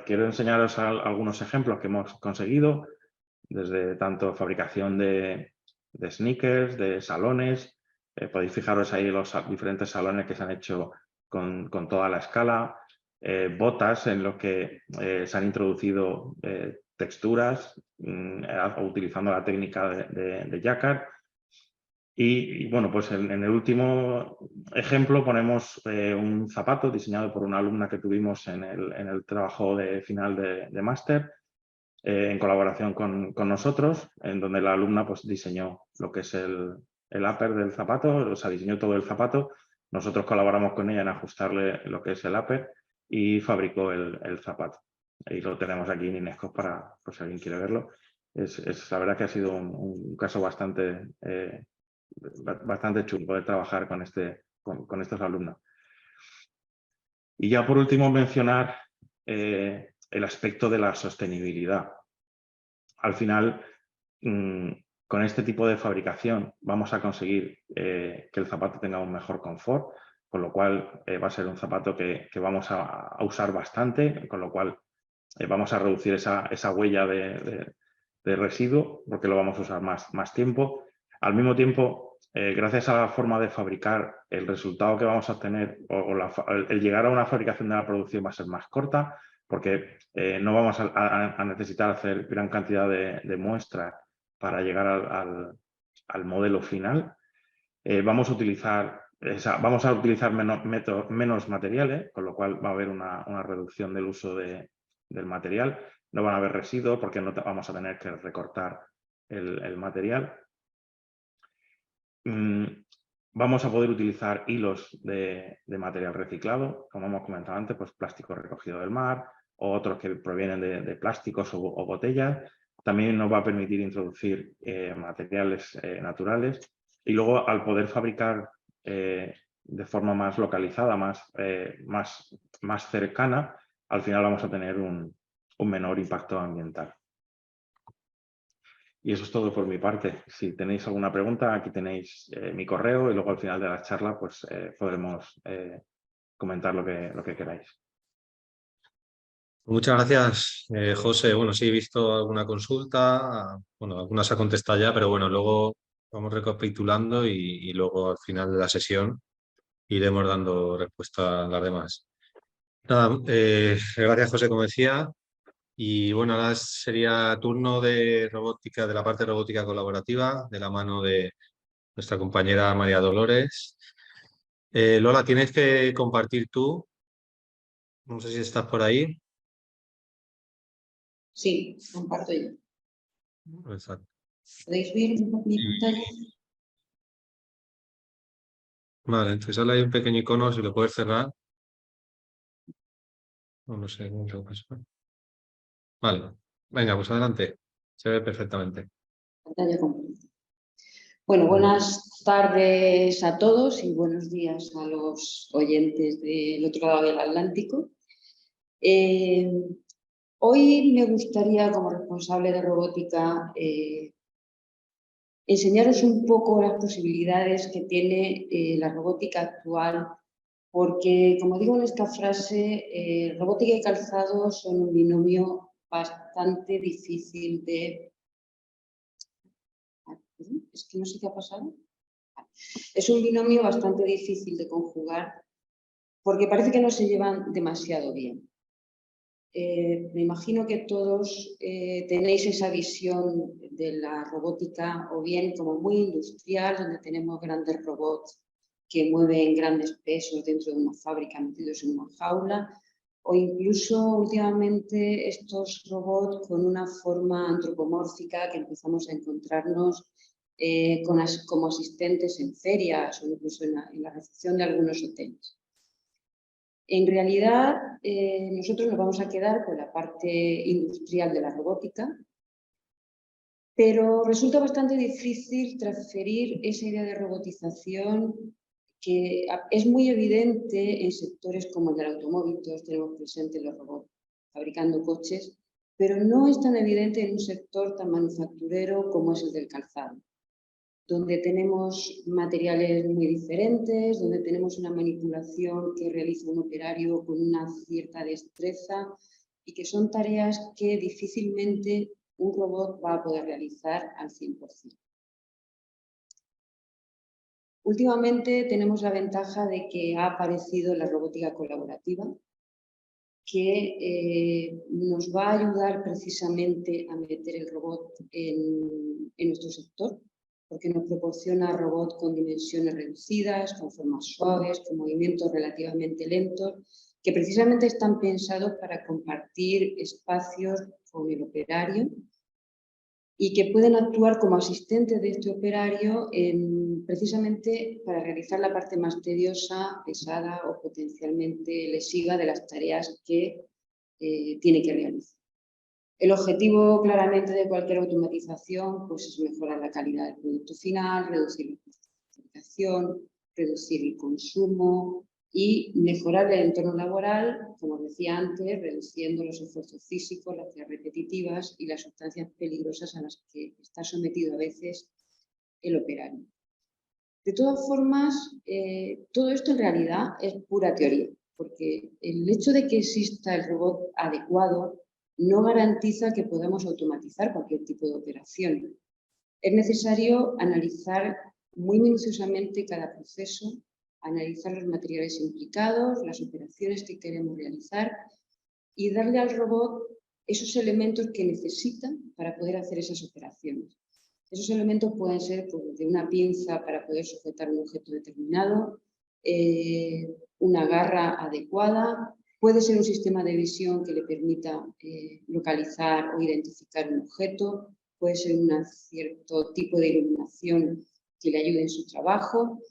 quiero enseñaros algunos ejemplos que hemos conseguido, desde tanto fabricación de sneakers, de salones. Podéis fijaros ahí los diferentes salones que se han hecho con toda la escala, botas en los que se han introducido texturas utilizando la técnica de Jacquard. Y bueno, pues en el último ejemplo ponemos un zapato diseñado por una alumna que tuvimos en el trabajo de final de máster, en colaboración con nosotros, en donde la alumna pues diseñó lo que es el upper del zapato, o sea, diseñó todo el zapato. Nosotros colaboramos con ella en ajustarle lo que es el upper y fabricó el zapato. Y lo tenemos aquí en Inescos para, por si alguien quiere verlo. La verdad que ha sido un caso bastante chulo poder trabajar con estos alumnos. Y ya por último mencionar el aspecto de la sostenibilidad. Al final, con este tipo de fabricación vamos a conseguir que el zapato tenga un mejor confort, con lo cual va a ser un zapato que vamos a usar bastante, con lo cual vamos a reducir esa huella de residuo, porque lo vamos a usar más tiempo. Al mismo tiempo, gracias a la forma de fabricar, el resultado que vamos a obtener el llegar a una fabricación de la producción va a ser más corta, porque no vamos a necesitar hacer gran cantidad de muestras para llegar al modelo final. Vamos a utilizar menos materiales, con lo cual va a haber una reducción del uso del material. No van a haber residuos porque no vamos a tener que recortar el material. Vamos a poder utilizar hilos de material reciclado, como hemos comentado antes, pues plástico recogido del mar, o otros que provienen de plásticos o botellas. También nos va a permitir introducir materiales naturales. Y luego, al poder fabricar de forma más localizada, más cercana, al final vamos a tener un menor impacto ambiental. Y eso es todo por mi parte. Si tenéis alguna pregunta, aquí tenéis mi correo y luego al final de la charla pues podremos comentar lo que queráis. Muchas gracias, José. Bueno, sí he visto alguna consulta, bueno, algunas ha contestado ya, pero bueno, luego vamos recapitulando y luego al final de la sesión iremos dando respuesta a las demás. Nada, gracias, José, como decía. Y bueno, ahora sería turno de robótica, de la parte de robótica colaborativa, de la mano de nuestra compañera María Dolores. Lola, tienes que compartir tú. No sé si estás por ahí. Sí, comparto yo. Exacto. ¿Podéis ver mi pantalla? Vale, entonces ahora hay un pequeño icono, si lo puedes cerrar. No sé cómo se pasa. Vale, venga, pues adelante. Se ve perfectamente. Pantalla completa. Bueno, buenas tardes a todos y buenos días a los oyentes del otro lado del Atlántico. Hoy me gustaría, como responsable de robótica, enseñaros un poco las posibilidades que tiene la robótica actual, porque, como digo en esta frase, robótica y calzado son un binomio bastante difícil de... Es que no sé qué ha pasado. Es un binomio bastante difícil de conjugar porque parece que no se llevan demasiado bien. Me imagino que todos tenéis esa visión de la robótica o bien como muy industrial, donde tenemos grandes robots que mueven grandes pesos dentro de una fábrica metidos en una jaula, o incluso últimamente estos robots con una forma antropomórfica que empezamos a encontrarnos como asistentes en ferias o incluso en la recepción de algunos hoteles. En realidad, nosotros nos vamos a quedar con la parte industrial de la robótica, pero resulta bastante difícil transferir esa idea de robotización que es muy evidente en sectores como el del automóvil. Todos tenemos presentes los robots fabricando coches, pero no es tan evidente en un sector tan manufacturero como es el del calzado, donde tenemos materiales muy diferentes, donde tenemos una manipulación que realiza un operario con una cierta destreza y que son tareas que difícilmente un robot va a poder realizar al 100%. Últimamente tenemos la ventaja de que ha aparecido la robótica colaborativa, que nos va a ayudar precisamente a meter el robot en nuestro sector, porque nos proporciona robots con dimensiones reducidas, con formas suaves, con movimientos relativamente lentos, que precisamente están pensados para compartir espacios con el operario y que pueden actuar como asistentes de este operario precisamente para realizar la parte más tediosa, pesada o potencialmente lesiva de las tareas que tiene que realizar. El objetivo claramente de cualquier automatización pues, es mejorar la calidad del producto final, reducir la fabricación, reducir el consumo y mejorar el entorno laboral, como decía antes, reduciendo los esfuerzos físicos, las tareas repetitivas y las sustancias peligrosas a las que está sometido a veces el operario. De todas formas, todo esto en realidad es pura teoría, porque el hecho de que exista el robot adecuado no garantiza que podamos automatizar cualquier tipo de operación. Es necesario analizar muy minuciosamente cada proceso, analizar los materiales implicados, las operaciones que queremos realizar y darle al robot esos elementos que necesita para poder hacer esas operaciones. Esos elementos pueden ser pues, de una pinza para poder sujetar un objeto determinado, una garra adecuada, puede ser un sistema de visión que le permita localizar o identificar un objeto, puede ser un cierto tipo de iluminación que le ayude en su trabajo,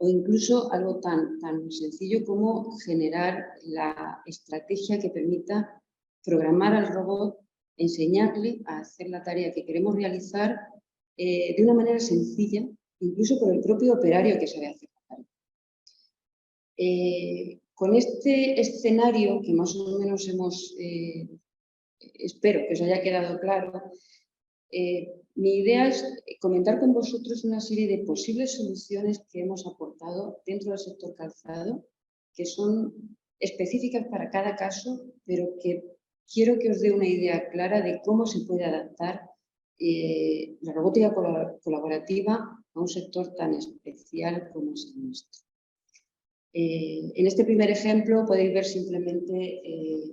o incluso algo tan sencillo como generar la estrategia que permita programar al robot, enseñarle a hacer la tarea que queremos realizar de una manera sencilla, incluso por el propio operario que sabe hacer la tarea. Con este escenario, que más o menos espero que os haya quedado claro, mi idea es comentar con vosotros una serie de posibles soluciones que hemos aportado dentro del sector calzado, que son específicas para cada caso, pero que quiero que os dé una idea clara de cómo se puede adaptar la robótica colaborativa a un sector tan especial como es el nuestro. En este primer ejemplo podéis ver simplemente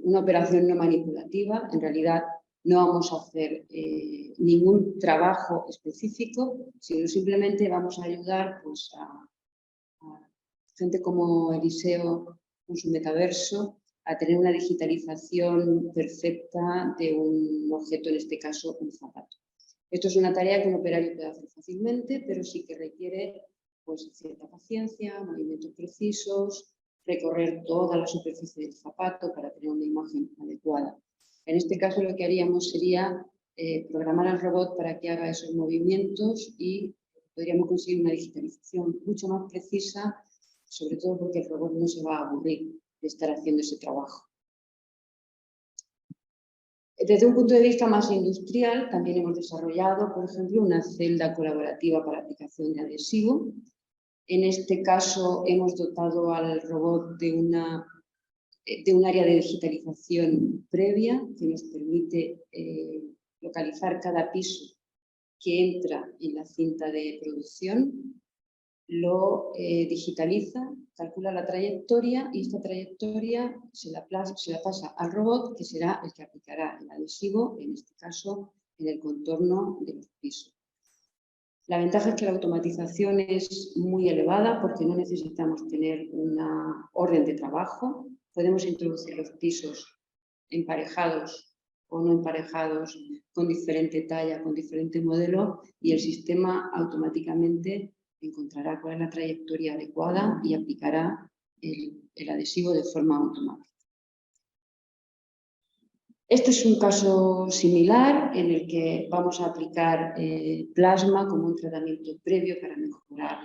una operación no manipulativa. En realidad no vamos a hacer ningún trabajo específico, sino simplemente vamos a ayudar pues, a gente como Eliseo con su metaverso a tener una digitalización perfecta de un objeto, en este caso un zapato. Esto es una tarea que un operario puede hacer fácilmente, pero sí que requiere pues, cierta paciencia, movimientos precisos, recorrer toda la superficie del zapato para tener una imagen adecuada. En este caso lo que haríamos sería programar al robot para que haga esos movimientos y podríamos conseguir una digitalización mucho más precisa, sobre todo porque el robot no se va a aburrir de estar haciendo ese trabajo. Desde un punto de vista más industrial, también hemos desarrollado, por ejemplo, una celda colaborativa para aplicación de adhesivo. En este caso hemos dotado al robot de un área de digitalización previa que nos permite localizar cada piso que entra en la cinta de producción, lo digitaliza, calcula la trayectoria y esta trayectoria se la pasa al robot, que será el que aplicará el adhesivo, en este caso en el contorno de los pisos. La ventaja es que la automatización es muy elevada porque no necesitamos tener una orden de trabajo podemos introducir los pisos emparejados o no emparejados, con diferente talla, con diferente modelo, y el sistema automáticamente encontrará cuál es la trayectoria adecuada y aplicará el adhesivo de forma automática. Este es un caso similar en el que vamos a aplicar plasma como un tratamiento previo para mejorar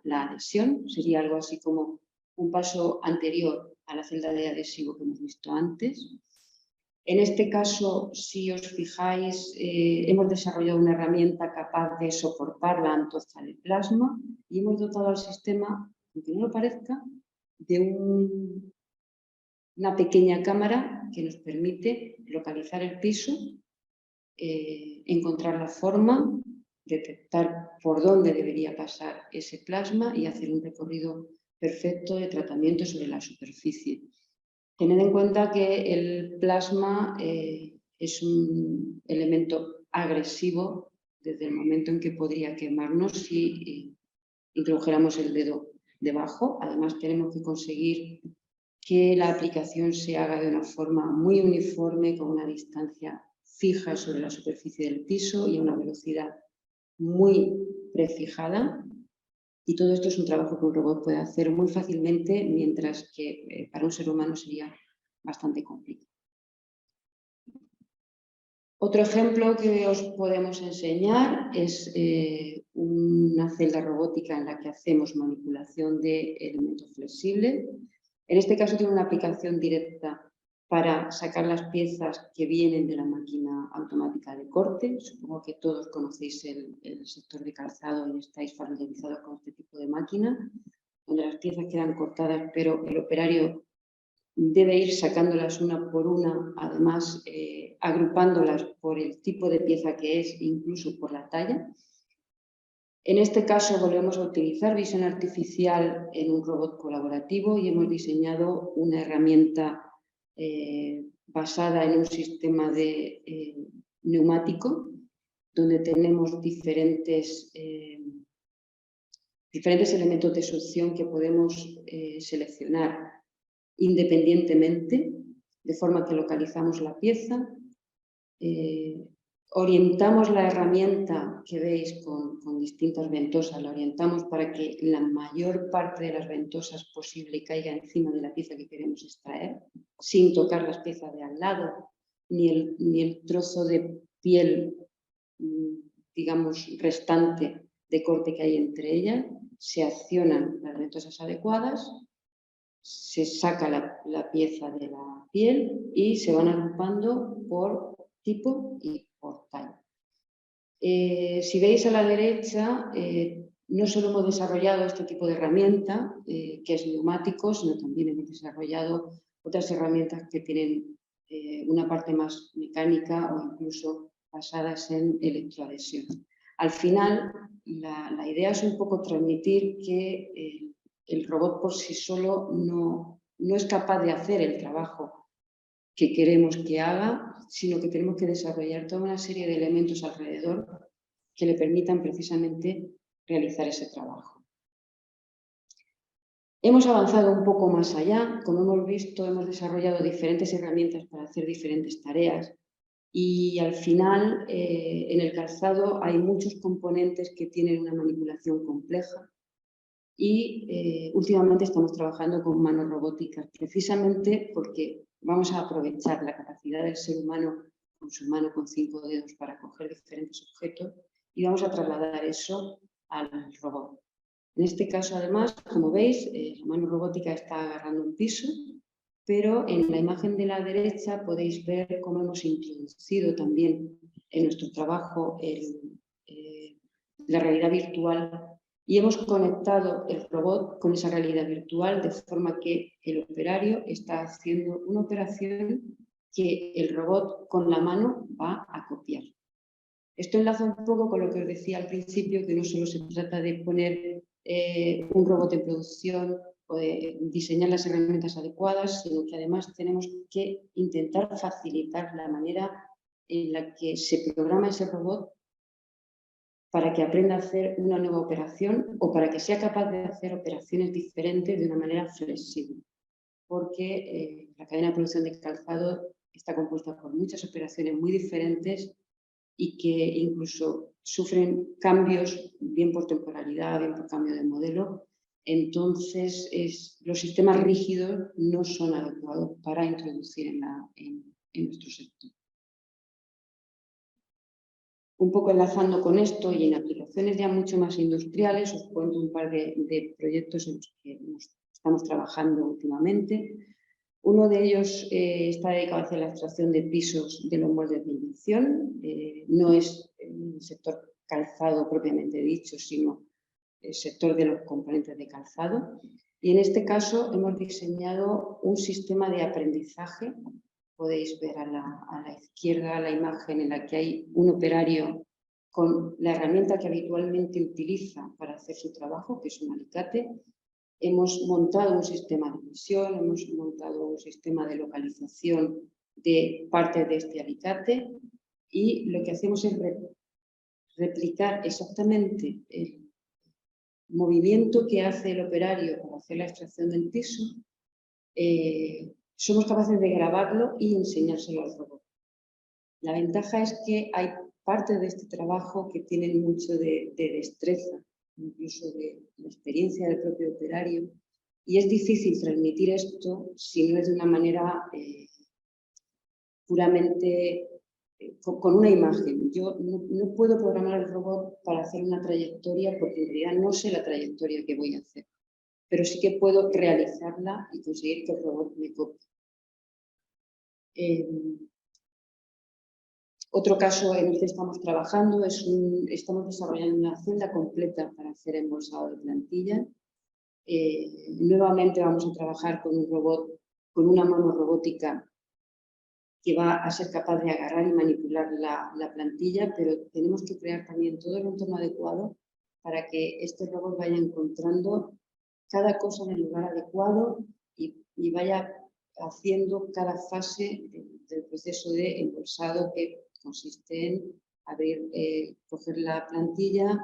la adhesión. Sería algo así como un paso anterior a la celda de adhesivo que hemos visto antes. En este caso, si os fijáis, hemos desarrollado una herramienta capaz de soportar la antorcha de plasma y hemos dotado al sistema, aunque no lo parezca, de una pequeña cámara que nos permite localizar el piso, encontrar la forma, detectar por dónde debería pasar ese plasma y hacer un recorrido perfecto de tratamiento sobre la superficie. Tened en cuenta que el plasma es un elemento agresivo desde el momento en que podría quemarnos si introdujéramos el dedo debajo. Además, tenemos que conseguir que la aplicación se haga de una forma muy uniforme, con una distancia fija sobre la superficie del piso y a una velocidad muy prefijada. Y todo esto es un trabajo que un robot puede hacer muy fácilmente, mientras que para un ser humano sería bastante complicado. Otro ejemplo que os podemos enseñar es una celda robótica en la que hacemos manipulación de elementos flexibles. En este caso tiene una aplicación directa para sacar las piezas que vienen de la máquina automática de corte. Supongo que todos conocéis el sector de calzado y estáis familiarizados con este tipo de máquina, donde las piezas quedan cortadas, pero el operario debe ir sacándolas una por una, además agrupándolas por el tipo de pieza que es, incluso por la talla. En este caso volvemos a utilizar visión artificial en un robot colaborativo y hemos diseñado una herramienta basada en un sistema de neumático, donde tenemos diferentes elementos de succión que podemos seleccionar independientemente, de forma que localizamos la pieza, orientamos la herramienta que veis con distintas ventosas, la orientamos para que la mayor parte de las ventosas posible caiga encima de la pieza que queremos extraer, sin tocar las piezas de al lado, ni el trozo de piel, digamos, restante de corte que hay entre ellas. Se accionan las ventosas adecuadas, se saca la pieza de la piel y se van agrupando por tipo y por talla. Si veis a la derecha, no solo hemos desarrollado este tipo de herramienta, que es neumático, sino también hemos desarrollado otras herramientas que tienen una parte más mecánica o incluso basadas en electroadhesión. Al final, la idea es un poco transmitir que el robot por sí solo no es capaz de hacer el trabajo que queremos que haga, sino que tenemos que desarrollar toda una serie de elementos alrededor que le permitan precisamente realizar ese trabajo. Hemos avanzado un poco más allá. Como hemos visto, hemos desarrollado diferentes herramientas para hacer diferentes tareas y al final en el calzado hay muchos componentes que tienen una manipulación compleja. Y últimamente estamos trabajando con manos robóticas, precisamente porque vamos a aprovechar la capacidad del ser humano con su mano con 5 dedos para coger diferentes objetos y vamos a trasladar eso al robot. En este caso, además, como veis, la mano robótica está agarrando un piso, pero en la imagen de la derecha podéis ver cómo hemos introducido también en nuestro trabajo la realidad virtual. Y hemos conectado el robot con esa realidad virtual de forma que el operario está haciendo una operación que el robot con la mano va a copiar. Esto enlaza un poco con lo que os decía al principio, que no solo se trata de poner un robot en producción o de diseñar las herramientas adecuadas, sino que además tenemos que intentar facilitar la manera en la que se programa ese robot para que aprenda a hacer una nueva operación o para que sea capaz de hacer operaciones diferentes de una manera flexible. porque la cadena de producción de calzado está compuesta por muchas operaciones muy diferentes y que incluso sufren cambios, bien por temporalidad, bien por cambio de modelo. Entonces, los sistemas rígidos no son adecuados para introducir en nuestro sector. Un poco enlazando con esto y en aplicaciones ya mucho más industriales, os cuento un par de proyectos en los que estamos trabajando últimamente. Uno de ellos está dedicado a hacer la extracción de pisos de los moldes de inyección. No es el sector calzado propiamente dicho, sino el sector de los componentes de calzado. Y en este caso hemos diseñado un sistema de aprendizaje. Podéis ver a la izquierda la imagen en la que hay un operario con la herramienta que habitualmente utiliza para hacer su trabajo, que es un alicate. Hemos montado un sistema de visión, hemos montado un sistema de localización de partes de este alicate y lo que hacemos es replicar exactamente el movimiento que hace el operario para hacer la extracción del piso. Somos capaces de grabarlo y enseñárselo al robot. La ventaja es que hay partes de este trabajo que tienen mucho de destreza, incluso de la experiencia del propio operario, y es difícil transmitir esto si no es de una manera puramente con una imagen. Yo no puedo programar el robot para hacer una trayectoria porque en realidad no sé la trayectoria que voy a hacer, pero sí que puedo realizarla y conseguir que el robot me copie. Otro caso en el que estamos trabajando estamos desarrollando una celda completa para hacer embolsado de plantilla. Nuevamente vamos a trabajar con un robot, con una mano robótica que va a ser capaz de agarrar y manipular la plantilla, pero tenemos que crear también todo el entorno adecuado para que este robot vaya encontrando cada cosa en el lugar adecuado y vaya haciendo cada fase del proceso de embolsado, que consiste en abrir, coger la plantilla.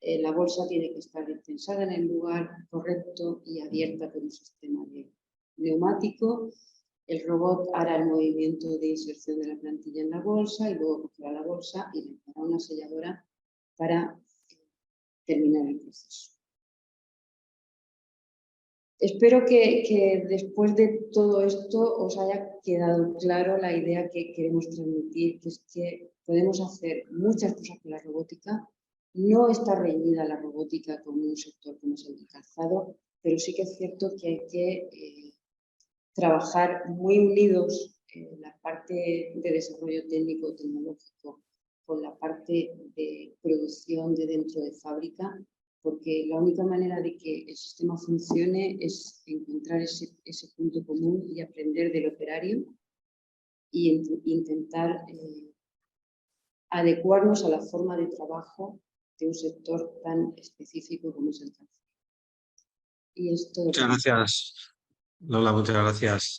La bolsa tiene que estar tensada en el lugar correcto y abierta por un sistema de neumático. El robot hará el movimiento de inserción de la plantilla en la bolsa y luego cogerá la bolsa y le dará una selladora para terminar el proceso. Espero que después de todo esto os haya quedado claro la idea que queremos transmitir, que es que podemos hacer muchas cosas con la robótica. No está reñida la robótica con un sector como es el del calzado, pero sí que es cierto que hay que trabajar muy unidos la parte de desarrollo técnico tecnológico con la parte de producción de dentro de fábrica, porque la única manera de que el sistema funcione es encontrar ese punto común y aprender del operario y intentar adecuarnos a la forma de trabajo de un sector tan específico como es el calzado. Y esto Muchas gracias, Lola, muchas gracias.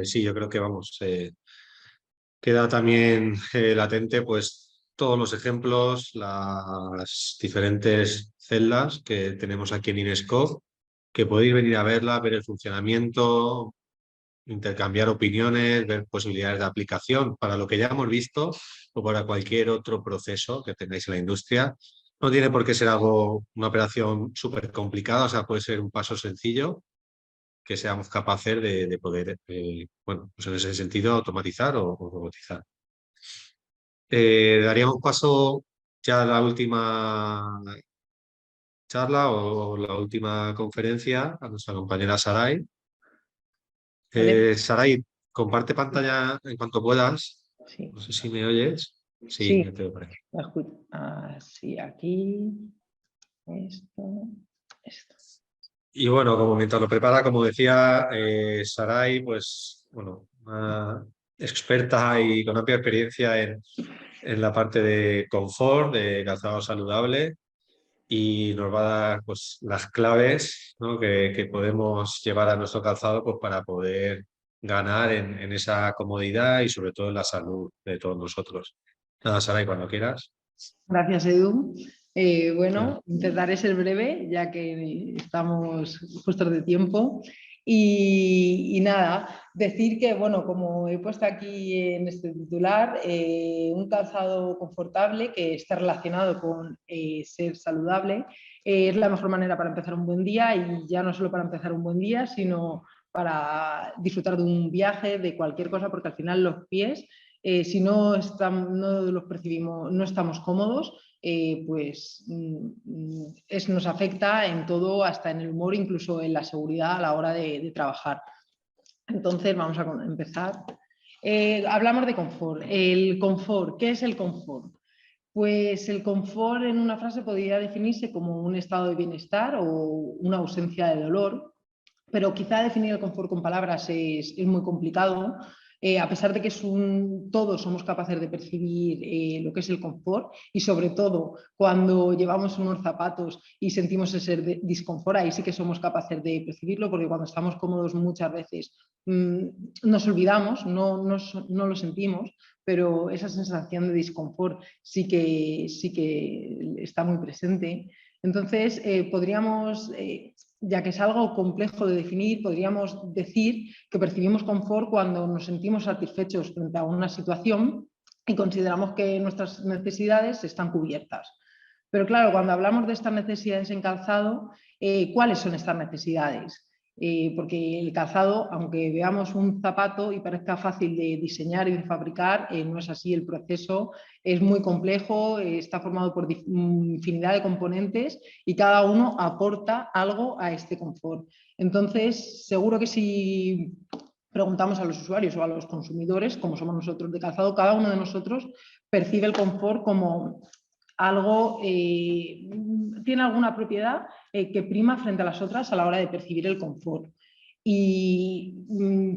Sí, yo creo que vamos, queda también latente pues todos los ejemplos, las diferentes celdas que tenemos aquí en Inesco, que podéis venir a verla, ver el funcionamiento, intercambiar opiniones, ver posibilidades de aplicación para lo que ya hemos visto o para cualquier otro proceso que tengáis en la industria. No tiene por qué ser una operación súper complicada, o sea, puede ser un paso sencillo que seamos capaces de poder, bueno, pues en ese sentido, automatizar o robotizar. Daríamos paso ya a la última charla o la última conferencia a nuestra compañera Saray. Saray, comparte pantalla en cuanto puedas. Sí. No sé si me oyes. Sí, Sí. ya te veo por aquí. Así, aquí. Esto. Y bueno, como mientras lo prepara, como decía, Saray, pues, bueno, una experta y con amplia experiencia en la parte de confort, de calzado saludable, y nos va a dar pues, las claves, ¿no?, que podemos llevar a nuestro calzado pues, para poder ganar en esa comodidad y sobre todo en la salud de todos nosotros. Nada, Saray, cuando quieras. Gracias, Edu. Bueno, intentaré ser breve, ya que estamos justos de tiempo. Y nada, decir que, bueno, como he puesto aquí en este titular, un calzado confortable que esté relacionado con ser saludable es la mejor manera para empezar un buen día, y ya no solo para empezar un buen día, sino para disfrutar de un viaje, de cualquier cosa, porque al final los pies, si no los percibimos, no estamos cómodos, pues nos afecta en todo, hasta en el humor, incluso en la seguridad a la hora de trabajar. Entonces vamos a empezar. Hablamos de confort. El confort, ¿qué es el confort? Pues el confort en una frase podría definirse como un estado de bienestar o una ausencia de dolor, pero quizá definir el confort con palabras es muy complicado. A pesar de que todos somos capaces de percibir lo que es el confort, y sobre todo cuando llevamos unos zapatos y sentimos ese disconfort, ahí sí que somos capaces de percibirlo, porque cuando estamos cómodos muchas veces nos olvidamos, no lo sentimos, pero esa sensación de disconfort sí que está muy presente. Entonces, podríamos, ya que es algo complejo de definir, podríamos decir que percibimos confort cuando nos sentimos satisfechos frente a una situación y consideramos que nuestras necesidades están cubiertas. Pero claro, cuando hablamos de estas necesidades en calzado, ¿cuáles son estas necesidades? Porque el calzado, aunque veamos un zapato y parezca fácil de diseñar y de fabricar, no es así. El proceso es muy complejo, está formado por infinidad de componentes y cada uno aporta algo a este confort. Entonces, seguro que si preguntamos a los usuarios o a los consumidores, como somos nosotros de calzado, cada uno de nosotros percibe el confort como algo, tiene alguna propiedad que prima frente a las otras a la hora de percibir el confort. Y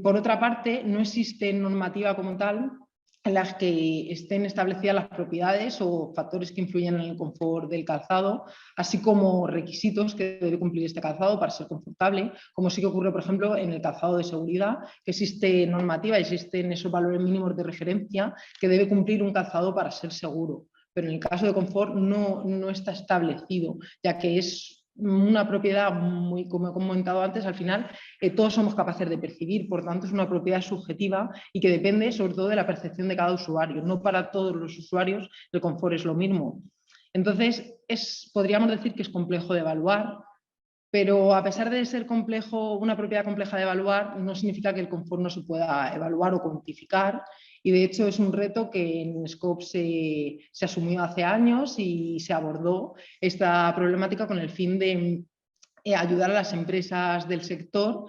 por otra parte, no existe normativa como tal en las que estén establecidas las propiedades o factores que influyen en el confort del calzado, así como requisitos que debe cumplir este calzado para ser confortable, como sí que ocurre, por ejemplo, en el calzado de seguridad, que existe normativa, existen esos valores mínimos de referencia que debe cumplir un calzado para ser seguro. Pero en el caso de confort no está establecido, ya que es una propiedad muy, como he comentado antes, al final todos somos capaces de percibir, por tanto es una propiedad subjetiva y que depende sobre todo de la percepción de cada usuario. No para todos los usuarios el confort es lo mismo. Entonces, podríamos decir que es complejo de evaluar, pero a pesar de ser complejo, una propiedad compleja de evaluar, no significa que el confort no se pueda evaluar o cuantificar. Y de hecho es un reto que en Scope se asumió hace años y se abordó esta problemática con el fin de ayudar a las empresas del sector,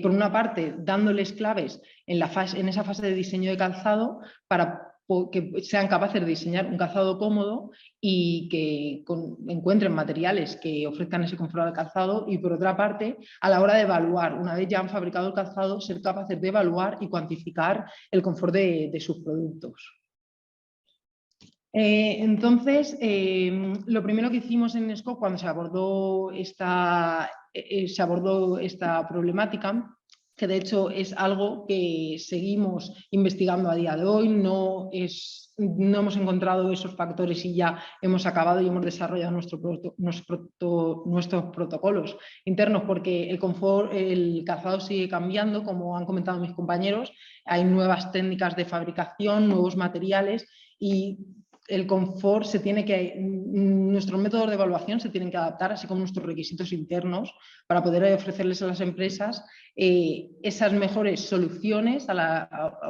por una parte dándoles claves en esa fase de diseño de calzado para que sean capaces de diseñar un calzado cómodo y que encuentren materiales que ofrezcan ese confort al calzado, y por otra parte, a la hora de evaluar, una vez ya han fabricado el calzado, ser capaces de evaluar y cuantificar el confort de sus productos. Entonces, lo primero que hicimos en Scope cuando se abordó esta problemática, que de hecho es algo que seguimos investigando a día de hoy, no hemos encontrado esos factores y ya hemos acabado y hemos desarrollado nuestros protocolos internos, porque el calzado sigue cambiando, como han comentado mis compañeros, hay nuevas técnicas de fabricación, nuevos materiales, y el confort nuestros métodos de evaluación se tienen que adaptar, así como nuestros requisitos internos, para poder ofrecerles a las empresas esas mejores soluciones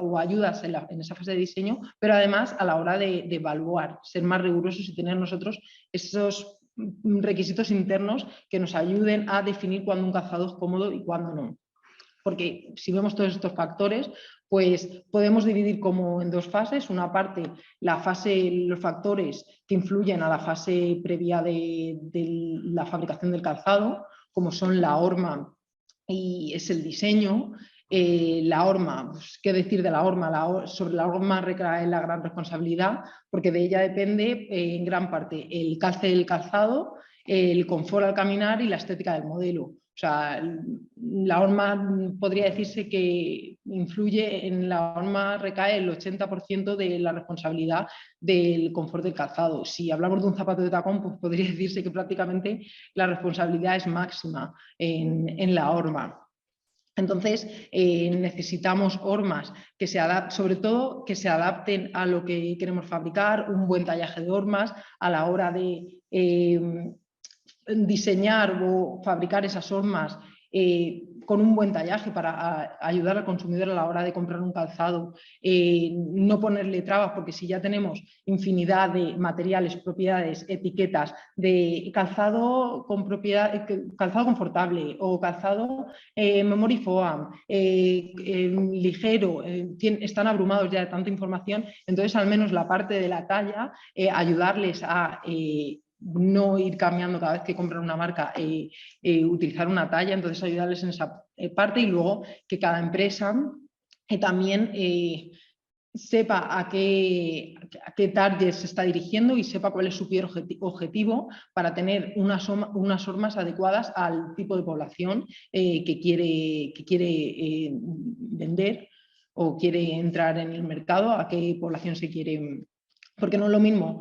o ayudas en esa fase de diseño, pero además a la hora de evaluar, ser más rigurosos y tener nosotros esos requisitos internos que nos ayuden a definir cuándo un calzado es cómodo y cuándo no. Porque si vemos todos estos factores, pues podemos dividir como en dos fases. Una parte, los factores que influyen a la fase previa de la fabricación del calzado, como son la horma y es el diseño. La horma, pues, ¿qué decir de la horma? Sobre la horma recae la gran responsabilidad, porque de ella depende en gran parte el calce del calzado, el confort al caminar y la estética del modelo. O sea, la horma podría decirse que en la horma recae el 80% de la responsabilidad del confort del calzado. Si hablamos de un zapato de tacón, pues podría decirse que prácticamente la responsabilidad es máxima en la horma. Entonces, necesitamos hormas que sobre todo que se adapten a lo que queremos fabricar, un buen tallaje de hormas a la hora de diseñar o fabricar esas hormas con un buen tallaje para ayudar al consumidor a la hora de comprar un calzado, no ponerle trabas, porque si ya tenemos infinidad de materiales, propiedades, etiquetas de calzado con propiedad, calzado confortable o calzado memory foam, ligero, están abrumados ya de tanta información, entonces al menos la parte de la talla, ayudarles a no ir cambiando cada vez que compran una marca, utilizar una talla, entonces ayudarles en esa parte, y luego que cada empresa también sepa a qué target se está dirigiendo y sepa cuál es su peor objetivo para tener unas hormas adecuadas al tipo de población que quiere vender o quiere entrar en el mercado, a qué población se quiere. Porque no es lo mismo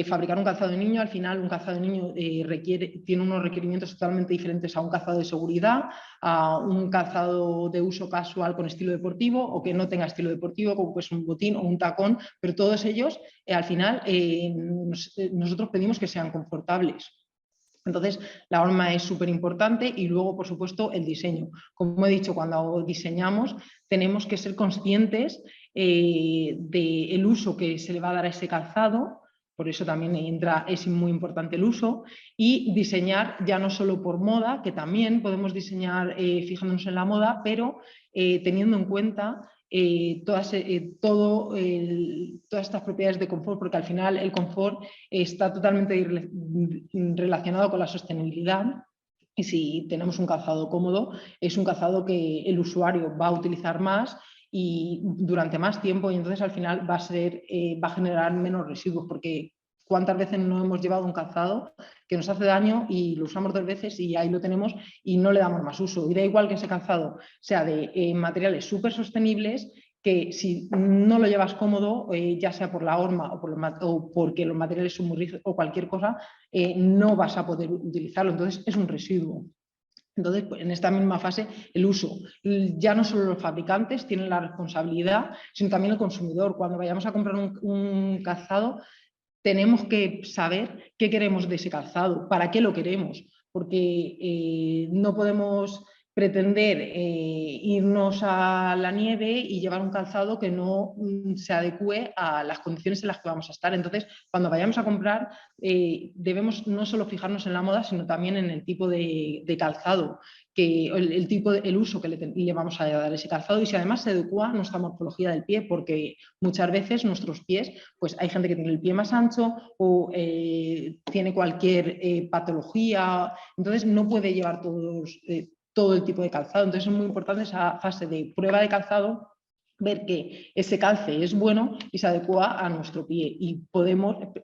fabricar un calzado de niño, al final un calzado de niño tiene unos requerimientos totalmente diferentes a un calzado de seguridad, a un calzado de uso casual con estilo deportivo o que no tenga estilo deportivo, como pues un botín o un tacón, pero todos ellos al final nosotros pedimos que sean confortables. Entonces, la horma es súper importante y luego, por supuesto, el diseño. Como he dicho, cuando diseñamos tenemos que ser conscientes del uso que se le va a dar a ese calzado, por eso también es muy importante el uso, y diseñar ya no solo por moda, que también podemos diseñar fijándonos en la moda, pero teniendo en cuenta todas estas propiedades de confort, porque al final el confort está totalmente relacionado con la sostenibilidad. Y si tenemos un calzado cómodo, es un calzado que el usuario va a utilizar más y durante más tiempo, y entonces al final va a generar menos residuos, porque cuántas veces no hemos llevado un calzado que nos hace daño y lo usamos 2 veces y ahí lo tenemos y no le damos más uso. Y da igual que ese calzado sea de materiales súper sostenibles, que si no lo llevas cómodo, ya sea por la horma o porque los materiales son muy rígidos o cualquier cosa, no vas a poder utilizarlo. Entonces es un residuo. Entonces, pues, en esta misma fase, el uso. Ya no solo los fabricantes tienen la responsabilidad, sino también el consumidor. Cuando vayamos a comprar un calzado, tenemos que saber qué queremos de ese calzado, para qué lo queremos, porque no podemos pretender irnos a la nieve y llevar un calzado que no se adecue a las condiciones en las que vamos a estar. Entonces, cuando vayamos a comprar, debemos no solo fijarnos en la moda, sino también en el tipo de calzado, el uso que le vamos a dar a ese calzado, y si además se adecua a nuestra morfología del pie, porque muchas veces nuestros pies, pues hay gente que tiene el pie más ancho o tiene cualquier patología, entonces no puede llevar todo el tipo de calzado. Entonces es muy importante esa fase de prueba de calzado, ver que ese calce es bueno y se adecua a nuestro pie, y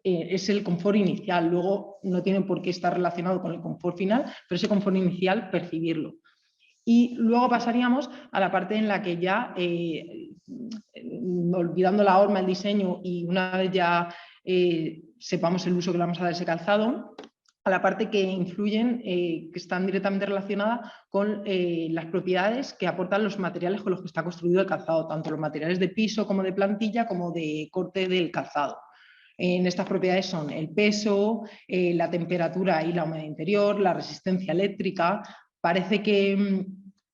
es el confort inicial. Luego no tiene por qué estar relacionado con el confort final, pero ese confort inicial percibirlo. Y luego pasaríamos a la parte en la que ya, olvidando la horma, el diseño, y una vez ya sepamos el uso que le vamos a dar a ese calzado, a la parte que influyen, que están directamente relacionadas con las propiedades que aportan los materiales con los que está construido el calzado, tanto los materiales de piso como de plantilla, como de corte del calzado. En estas propiedades son el peso, la temperatura y la humedad interior, la resistencia eléctrica. Parece que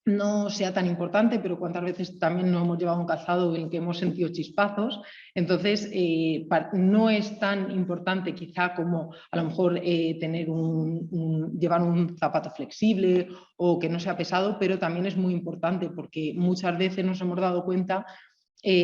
no sea tan importante, pero cuántas veces también no hemos llevado un calzado en el que hemos sentido chispazos. Entonces, no es tan importante quizá como a lo mejor llevar un zapato flexible o que no sea pesado, pero también es muy importante, porque muchas veces nos hemos dado cuenta,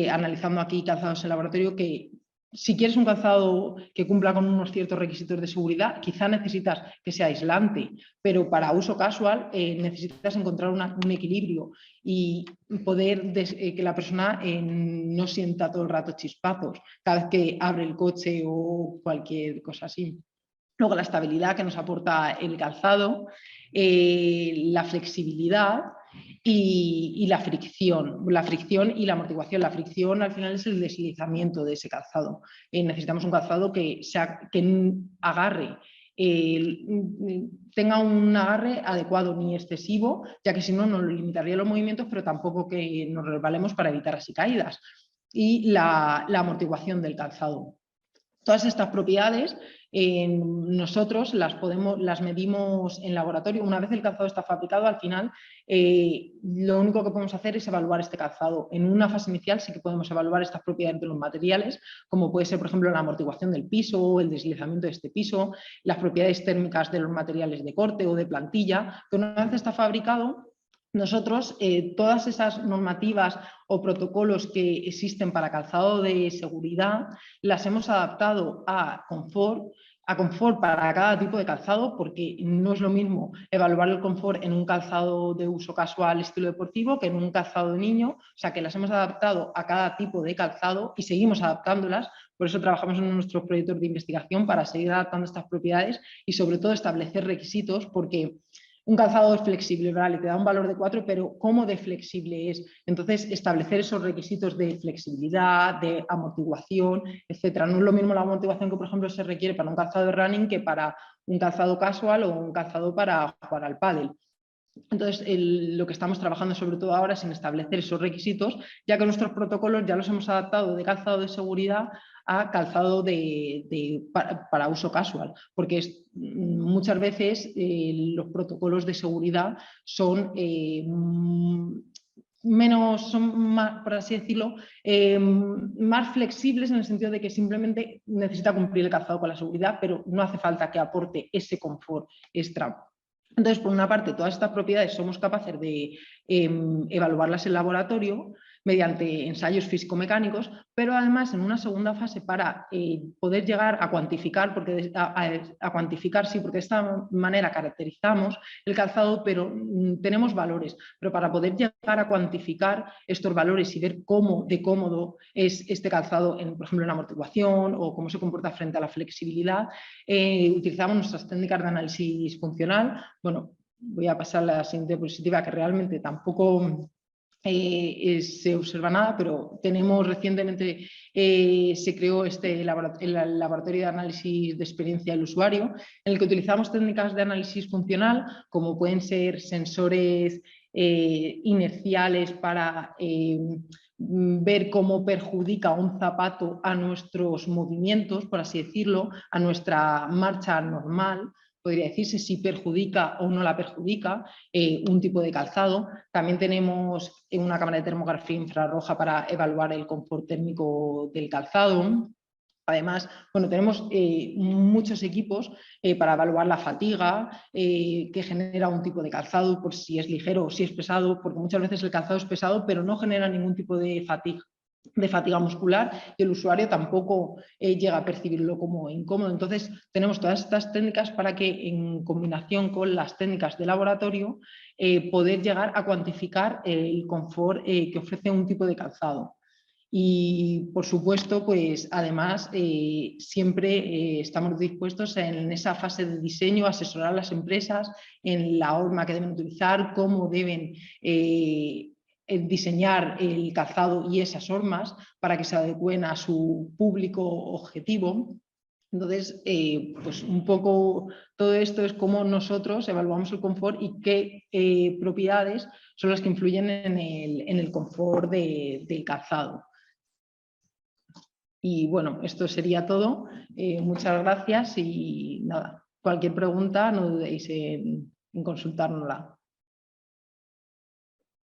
analizando aquí calzados en laboratorio, que si quieres un calzado que cumpla con unos ciertos requisitos de seguridad, quizá necesitas que sea aislante, pero para uso casual necesitas encontrar un equilibrio y poder que la persona no sienta todo el rato chispazos cada vez que abre el coche o cualquier cosa así. Luego la estabilidad que nos aporta el calzado, la flexibilidad y la fricción y la amortiguación. La fricción al final es el deslizamiento de ese calzado. Necesitamos un calzado que agarre tenga un agarre adecuado ni excesivo, ya que si no nos limitaría los movimientos, pero tampoco que nos resbalemos para evitar así caídas. Y la amortiguación del calzado. Todas estas propiedades nosotros las medimos en laboratorio. Una vez el calzado está fabricado, al final lo único que podemos hacer es evaluar este calzado. En una fase inicial sí que podemos evaluar estas propiedades de los materiales, como puede ser, por ejemplo, la amortiguación del piso, el deslizamiento de este piso, las propiedades térmicas de los materiales de corte o de plantilla, que una vez está fabricado, nosotros, todas esas normativas o protocolos que existen para calzado de seguridad, las hemos adaptado a confort para cada tipo de calzado, porque no es lo mismo evaluar el confort en un calzado de uso casual estilo deportivo que en un calzado de niño. O sea, que las hemos adaptado a cada tipo de calzado y seguimos adaptándolas. Por eso trabajamos en nuestros proyectos de investigación para seguir adaptando estas propiedades y sobre todo establecer requisitos, porque un calzado es flexible, ¿vale? Te da un valor de 4, pero ¿cómo de flexible es? Entonces, establecer esos requisitos de flexibilidad, de amortiguación, etcétera. No es lo mismo la amortiguación que, por ejemplo, se requiere para un calzado de running que para un calzado casual o un calzado para jugar al pádel. Entonces, lo que estamos trabajando sobre todo ahora es en establecer esos requisitos, ya que nuestros protocolos ya los hemos adaptado de calzado de seguridad a calzado para uso casual, porque muchas veces los protocolos de seguridad son más, por así decirlo, más flexibles en el sentido de que simplemente necesita cumplir el calzado con la seguridad, pero no hace falta que aporte ese confort extra. Entonces, por una parte, todas estas propiedades somos capaces de evaluarlas en laboratorio mediante ensayos físico-mecánicos, pero además en una segunda fase para poder llegar a cuantificar, porque de esta manera caracterizamos el calzado, pero tenemos valores, pero para poder llegar a cuantificar estos valores y ver cómo de cómodo es este calzado, por ejemplo, en amortiguación o cómo se comporta frente a la flexibilidad, utilizamos nuestras técnicas de análisis funcional. Bueno, voy a pasar a la siguiente diapositiva, que realmente tampoco se observa nada, pero tenemos recientemente, se creó el laboratorio de análisis de experiencia del usuario, en el que utilizamos técnicas de análisis funcional, como pueden ser sensores inerciales para ver cómo perjudica un zapato a nuestros movimientos, por así decirlo, a nuestra marcha normal. Podría decirse si perjudica o no la perjudica un tipo de calzado. También tenemos una cámara de termografía infrarroja para evaluar el confort térmico del calzado. Además, bueno, tenemos muchos equipos para evaluar la fatiga que genera un tipo de calzado, por si es ligero o si es pesado, porque muchas veces el calzado es pesado, pero no genera ningún tipo de fatiga muscular, y el usuario tampoco llega a percibirlo como incómodo. Entonces, tenemos todas estas técnicas para que, en combinación con las técnicas de laboratorio, poder llegar a cuantificar el confort que ofrece un tipo de calzado. Y, por supuesto, pues además siempre estamos dispuestos en esa fase de diseño a asesorar a las empresas en la horma que deben utilizar, cómo deben diseñar el calzado y esas hormas para que se adecúen a su público objetivo. Entonces, pues un poco todo esto es cómo nosotros evaluamos el confort y qué propiedades son las que influyen en el confort del calzado. Y bueno, esto sería todo. Muchas gracias y nada, cualquier pregunta no dudéis en consultárnosla.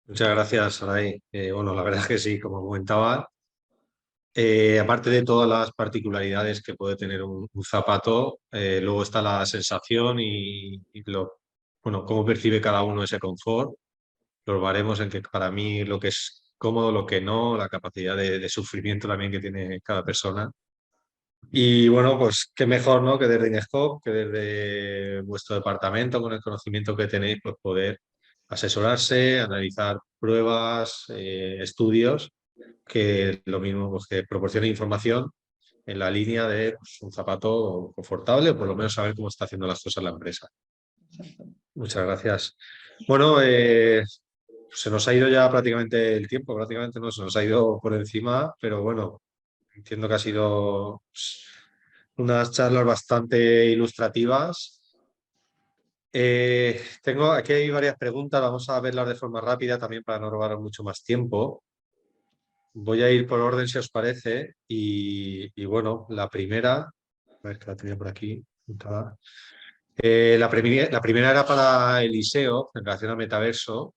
Muchas gracias, Saray. Bueno, la verdad es que sí, como comentaba, aparte de todas las particularidades que puede tener un zapato, luego está la sensación y cómo percibe cada uno ese confort, los baremos en que para mí lo que es cómodo, lo que no, la capacidad de sufrimiento también que tiene cada persona. Y bueno, pues qué mejor, ¿no?, que desde INESCOP, que desde vuestro departamento, con el conocimiento que tenéis, pues poder asesorarse, analizar pruebas, estudios, que lo mismo, pues que proporcione información en la línea de pues, un zapato confortable, o por lo menos saber cómo está haciendo las cosas la empresa. Muchas gracias. Bueno, se nos ha ido ya prácticamente el tiempo, prácticamente no, se nos ha ido por encima, pero bueno, entiendo que ha sido unas charlas bastante ilustrativas. Aquí hay varias preguntas, vamos a verlas de forma rápida también para no robar mucho más tiempo. Voy a ir por orden si os parece y bueno, la primera, a ver que la tenía por aquí apuntada. La primera era para Eliseo en relación al metaverso.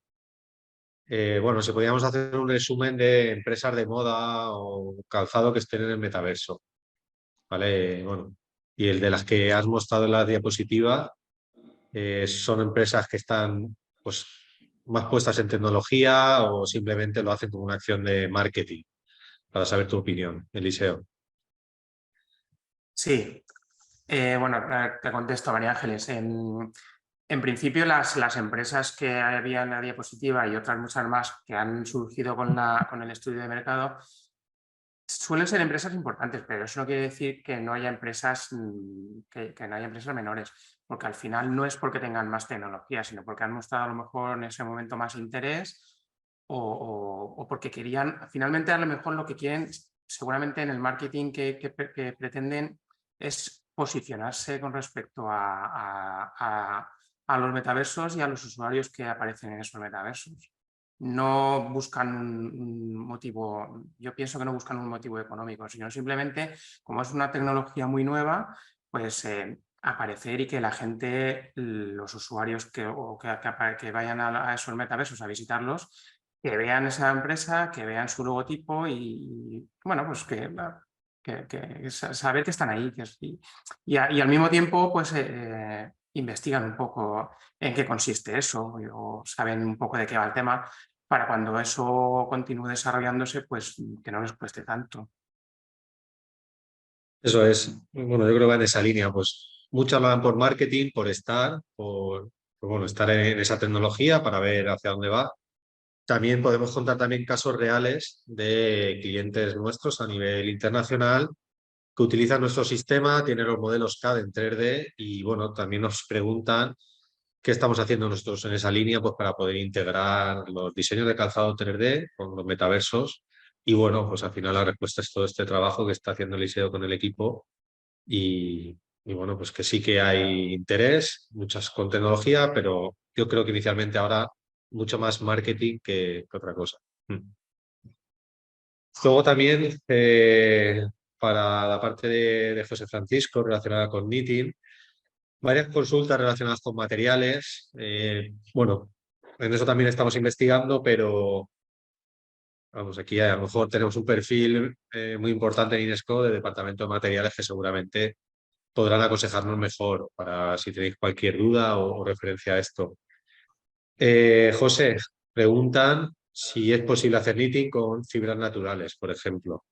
Bueno, si podíamos hacer un resumen de empresas de moda o calzado que estén en el metaverso, ¿vale? Bueno, y el de las que has mostrado en la diapositiva son empresas que están pues, más puestas en tecnología o simplemente lo hacen como una acción de marketing, para saber tu opinión, Eliseo. Sí, bueno, te contesto, María Ángeles. En principio, las empresas que había en la diapositiva y otras muchas más que han surgido con el estudio de mercado suelen ser empresas importantes, pero eso no quiere decir que no haya empresas, que no haya empresas menores, porque al final no es porque tengan más tecnología, sino porque han mostrado a lo mejor en ese momento más interés o porque querían, finalmente a lo mejor lo que quieren, seguramente en el marketing que pretenden es posicionarse con respecto a los metaversos y a los usuarios que aparecen en esos metaversos. No buscan un motivo, yo pienso que no buscan un motivo económico, sino simplemente, como es una tecnología muy nueva, pues aparecer y que la gente, los usuarios que vayan a esos metaversos a visitarlos, que vean esa empresa, que vean su logotipo y bueno, pues que saber que están ahí. Y al mismo tiempo, pues investigan un poco en qué consiste eso o saben un poco de qué va el tema para cuando eso continúe desarrollándose, pues que no les cueste tanto. Eso es, bueno, yo creo que va en esa línea, pues muchas lo dan por marketing, por estar, por, bueno, estar en esa tecnología para ver hacia dónde va. También podemos contar también casos reales de clientes nuestros a nivel internacional que utilizan nuestro sistema, tienen los modelos CAD en 3D y bueno, también nos preguntan qué estamos haciendo nosotros en esa línea pues para poder integrar los diseños de calzado 3D con los metaversos. Y bueno, pues al final la respuesta es todo este trabajo que está haciendo Eliseo con el equipo y bueno, pues que sí que hay interés, muchas con tecnología, pero yo creo que inicialmente ahora mucho más marketing que otra cosa. Luego también para la parte de José Francisco relacionada con knitting, varias consultas relacionadas con materiales. Bueno, en eso también estamos investigando, pero vamos, aquí a lo mejor tenemos un perfil muy importante en Inesco de departamento de materiales que seguramente podrán aconsejarnos mejor para si tenéis cualquier duda o referencia a esto. José, preguntan si es posible hacer knitting con fibras naturales, por ejemplo.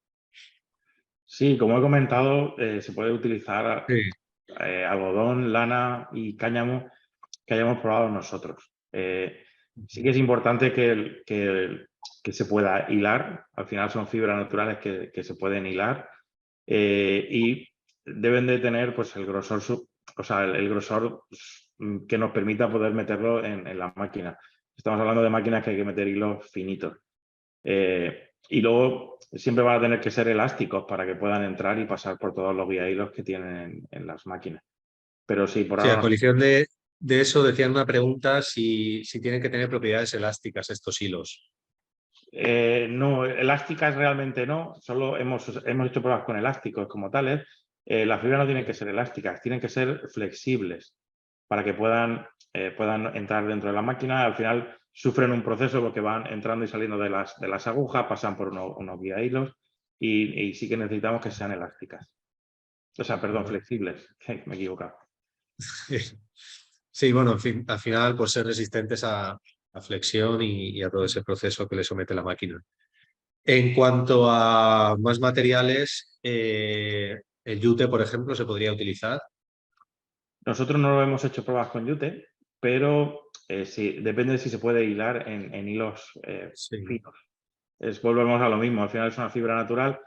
Sí, como he comentado, se puede utilizar Sí. algodón, lana y cáñamo que hayamos probado nosotros. Sí que es importante que se pueda hilar, al final son fibras naturales que se pueden hilar y deben de tener pues, el grosor, o sea, el grosor que nos permita poder meterlo en la máquina. Estamos hablando de máquinas que hay que meter hilos finitos. Y luego siempre van a tener que ser elásticos para que puedan entrar y pasar por todos los guiahilos que tienen en las máquinas. Pero sí, por Sí, ahora a colisión de eso decían una pregunta si tienen que tener propiedades elásticas estos hilos. no, elásticas realmente no, solo hemos hecho pruebas con elásticos como tales. Las fibras no tienen que ser elásticas, tienen que ser flexibles para que puedan entrar dentro de la máquina. Al final sufren un proceso porque van entrando y saliendo de las agujas, pasan por unos guiahilos y sí que necesitamos que sean elásticas. O sea, perdón, flexibles, me he equivocado. Sí, bueno, en fin, al final pues ser resistentes a flexión y a todo ese proceso que le somete la máquina. En cuanto a más materiales, el yute, por ejemplo, se podría utilizar. Nosotros no lo hemos hecho pruebas con yute, pero sí, depende de si se puede hilar en hilos Sí. finos. Volvemos a lo mismo, al final es una fibra natural.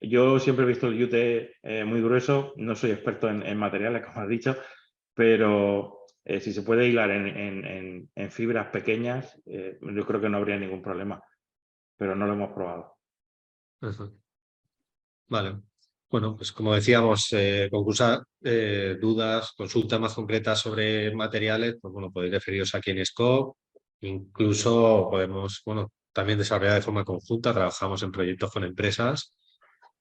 Yo siempre he visto el yute muy grueso, no soy experto en materiales, como has dicho, pero si se puede hilar en fibras pequeñas, yo creo que no habría ningún problema, pero no lo hemos probado. Ajá. Vale. Bueno, pues como decíamos, dudas, consultas más concretas sobre materiales, pues bueno, podéis referiros aquí en Scope. Incluso podemos, bueno, también desarrollar de forma conjunta, trabajamos en proyectos con empresas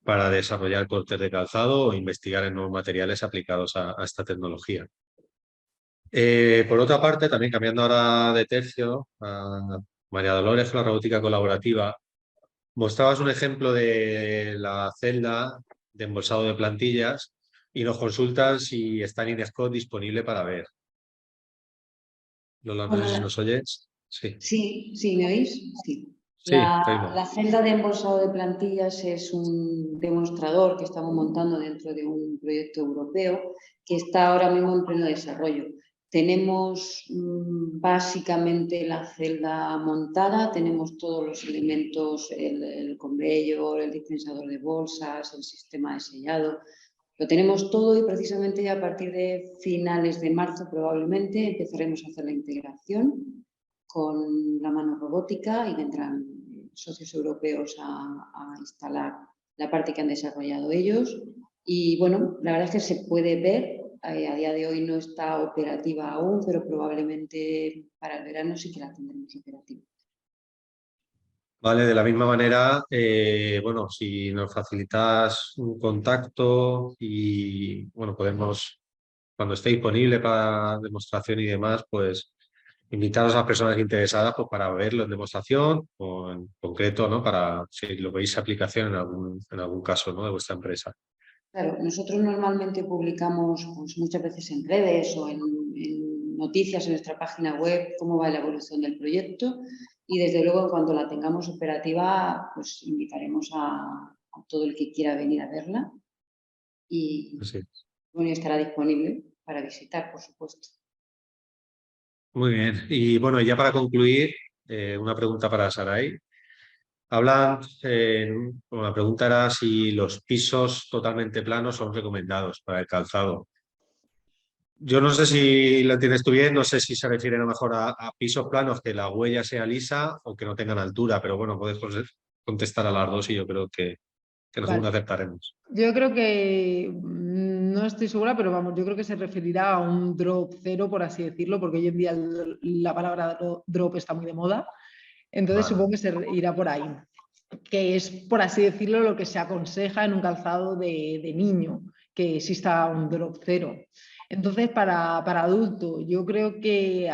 para desarrollar cortes de calzado o investigar en nuevos materiales aplicados a esta tecnología. Por otra parte, también cambiando ahora de tercio, a María Dolores, con la robótica colaborativa, mostrabas un ejemplo de la celda de embolsado de plantillas y nos consultan si está en Inescode disponible para ver. Lola, no sé si nos oyes. Sí, Sí, ¿me oís? Sí. sí, te oímos. La celda de embolsado de plantillas es un demostrador que estamos montando dentro de un proyecto europeo que está ahora mismo en pleno desarrollo. Tenemos básicamente la celda montada, tenemos todos los elementos, el conveyor, el dispensador de bolsas, el sistema de sellado. Lo tenemos todo y precisamente a partir de finales de marzo probablemente empezaremos a hacer la integración con la mano robótica y vendrán socios europeos a instalar la parte que han desarrollado ellos. Y bueno, la verdad es que se puede ver, a día de hoy no está operativa aún, pero probablemente para el verano sí que la tendremos operativa. Vale, de la misma manera, bueno, si nos facilitas un contacto y, bueno, podemos, cuando esté disponible para demostración y demás, pues invitaros a las personas interesadas pues, para verlo en demostración o en concreto, ¿no? Para si lo veis aplicación en algún caso, ¿no? De vuestra empresa. Claro, nosotros normalmente publicamos pues, muchas veces en redes o en noticias en nuestra página web cómo va la evolución del proyecto y desde luego cuando la tengamos operativa pues invitaremos a todo el que quiera venir a verla y Sí. bueno, estará disponible para visitar, por supuesto. Muy bien. Y bueno, ya para concluir, una pregunta para Saray. Hablan, bueno, la pregunta era si los pisos totalmente planos son recomendados para el calzado. Yo no sé si lo entiendes tú bien, no sé si se refiere a lo mejor a pisos planos que la huella sea lisa o que no tengan altura, pero bueno, puedes contestar a las dos y yo creo que nosotros aceptaremos. Yo creo que no estoy segura, pero vamos, yo creo que se referirá a un drop cero, por así decirlo, porque hoy en día la palabra drop está muy de moda. Entonces Vale. supongo que se irá por ahí, que es, por así decirlo, lo que se aconseja en un calzado de niño, que exista un drop cero. Entonces, para adulto, yo creo que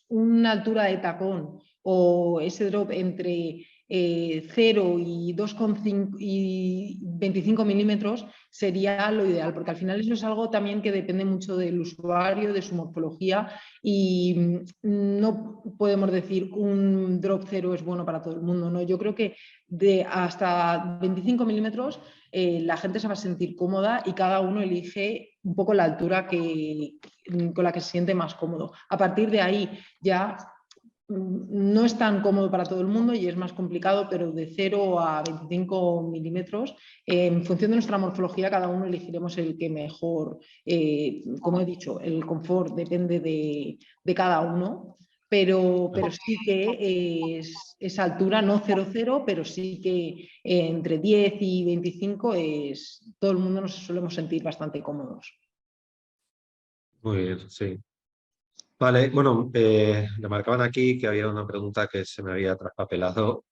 una altura de tacón o ese drop entre 0 y 2,5 y 25 milímetros sería lo ideal, porque al final eso es algo también que depende mucho del usuario, de su morfología y no podemos decir un drop cero es bueno para todo el mundo, ¿no? Yo creo que de hasta 25 milímetros la gente se va a sentir cómoda y cada uno elige un poco la altura con la que se siente más cómodo. A partir de ahí ya no es tan cómodo para todo el mundo y es más complicado, pero de 0 a 25 milímetros, en función de nuestra morfología, cada uno elegiremos el que mejor, como he dicho, el confort depende de cada uno, pero sí que esa altura, no 0,0, pero sí que entre 10 y 25 todo el mundo nos solemos sentir bastante cómodos. Muy bien, sí. Vale, bueno, le marcaban aquí que había una pregunta que se me había traspapelado.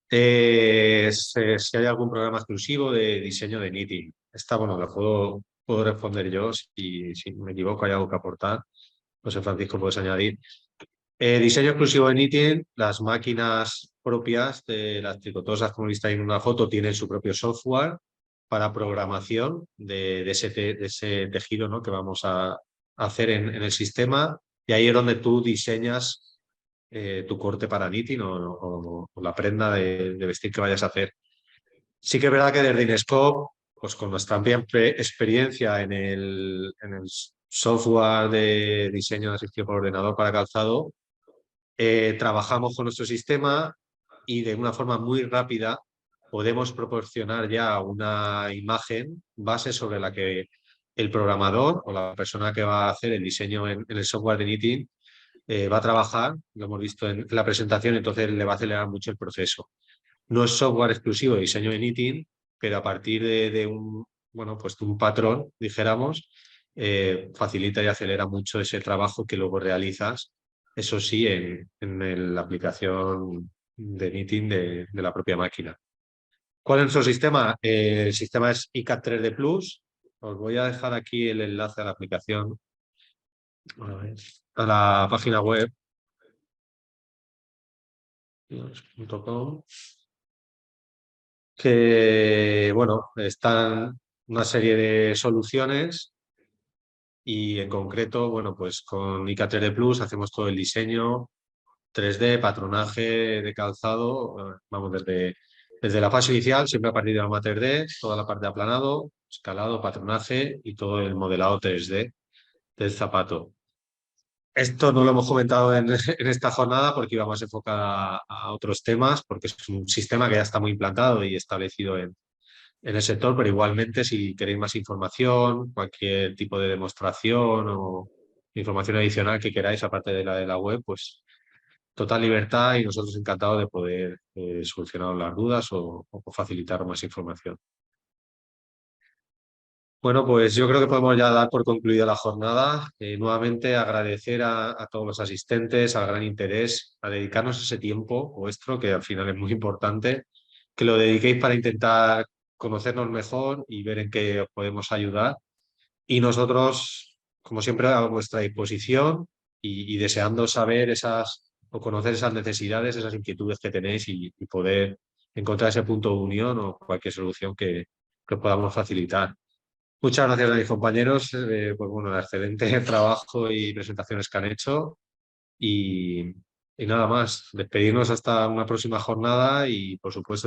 Si hay algún programa exclusivo de diseño de knitting. Esta, bueno, la puedo responder yo. Si me equivoco, hay algo que aportar. José Francisco, puedes añadir. Diseño exclusivo de knitting. Las máquinas propias de las tricotosas, como viste ahí en una foto, tienen su propio software para programación de ese tejido, ¿no? Que vamos a hacer en el sistema. Y ahí es donde tú diseñas tu corte para knitting o la prenda de vestir que vayas a hacer. Sí que es verdad que desde Inescope, pues con nuestra amplia experiencia en el software de diseño asistido por ordenador para calzado, trabajamos con nuestro sistema y de una forma muy rápida podemos proporcionar ya una imagen base sobre la que el programador o la persona que va a hacer el diseño en el software de knitting va a trabajar, lo hemos visto en la presentación, entonces le va a acelerar mucho el proceso. No es software exclusivo de diseño de knitting, pero a partir de un, bueno, pues de un patrón, dijéramos, facilita y acelera mucho ese trabajo que luego realizas, eso sí, en la aplicación de Meeting de la propia máquina. ¿Cuál es nuestro sistema? El sistema es iCAD 3D Plus. Os voy a dejar aquí el enlace a la aplicación, a la página web .com, que, bueno, están una serie de soluciones y en concreto, bueno, pues con iCAD 3D Plus hacemos todo el diseño 3D, patronaje de calzado, vamos, desde la fase inicial, siempre a partir de la 3D, toda la parte de aplanado, escalado, patronaje y todo el modelado 3D del zapato. Esto no lo hemos comentado en esta jornada porque iba más enfocada a otros temas, porque es un sistema que ya está muy implantado y establecido en el sector, pero igualmente si queréis más información, cualquier tipo de demostración o información adicional que queráis, aparte de la web, pues total libertad y nosotros encantados de poder solucionar las dudas o facilitar más información. Bueno, pues yo creo que podemos ya dar por concluida la jornada. Nuevamente agradecer a todos los asistentes, al gran interés, a dedicarnos ese tiempo vuestro, que al final es muy importante, que lo dediquéis para intentar conocernos mejor y ver en qué os podemos ayudar. Y nosotros, como siempre, a vuestra disposición y deseando saber o conocer esas necesidades, esas inquietudes que tenéis y poder encontrar ese punto de unión o cualquier solución que os podamos facilitar. Muchas gracias a mis compañeros por bueno, el excelente trabajo y presentaciones que han hecho. Y nada más, despedirnos hasta una próxima jornada y, por supuesto,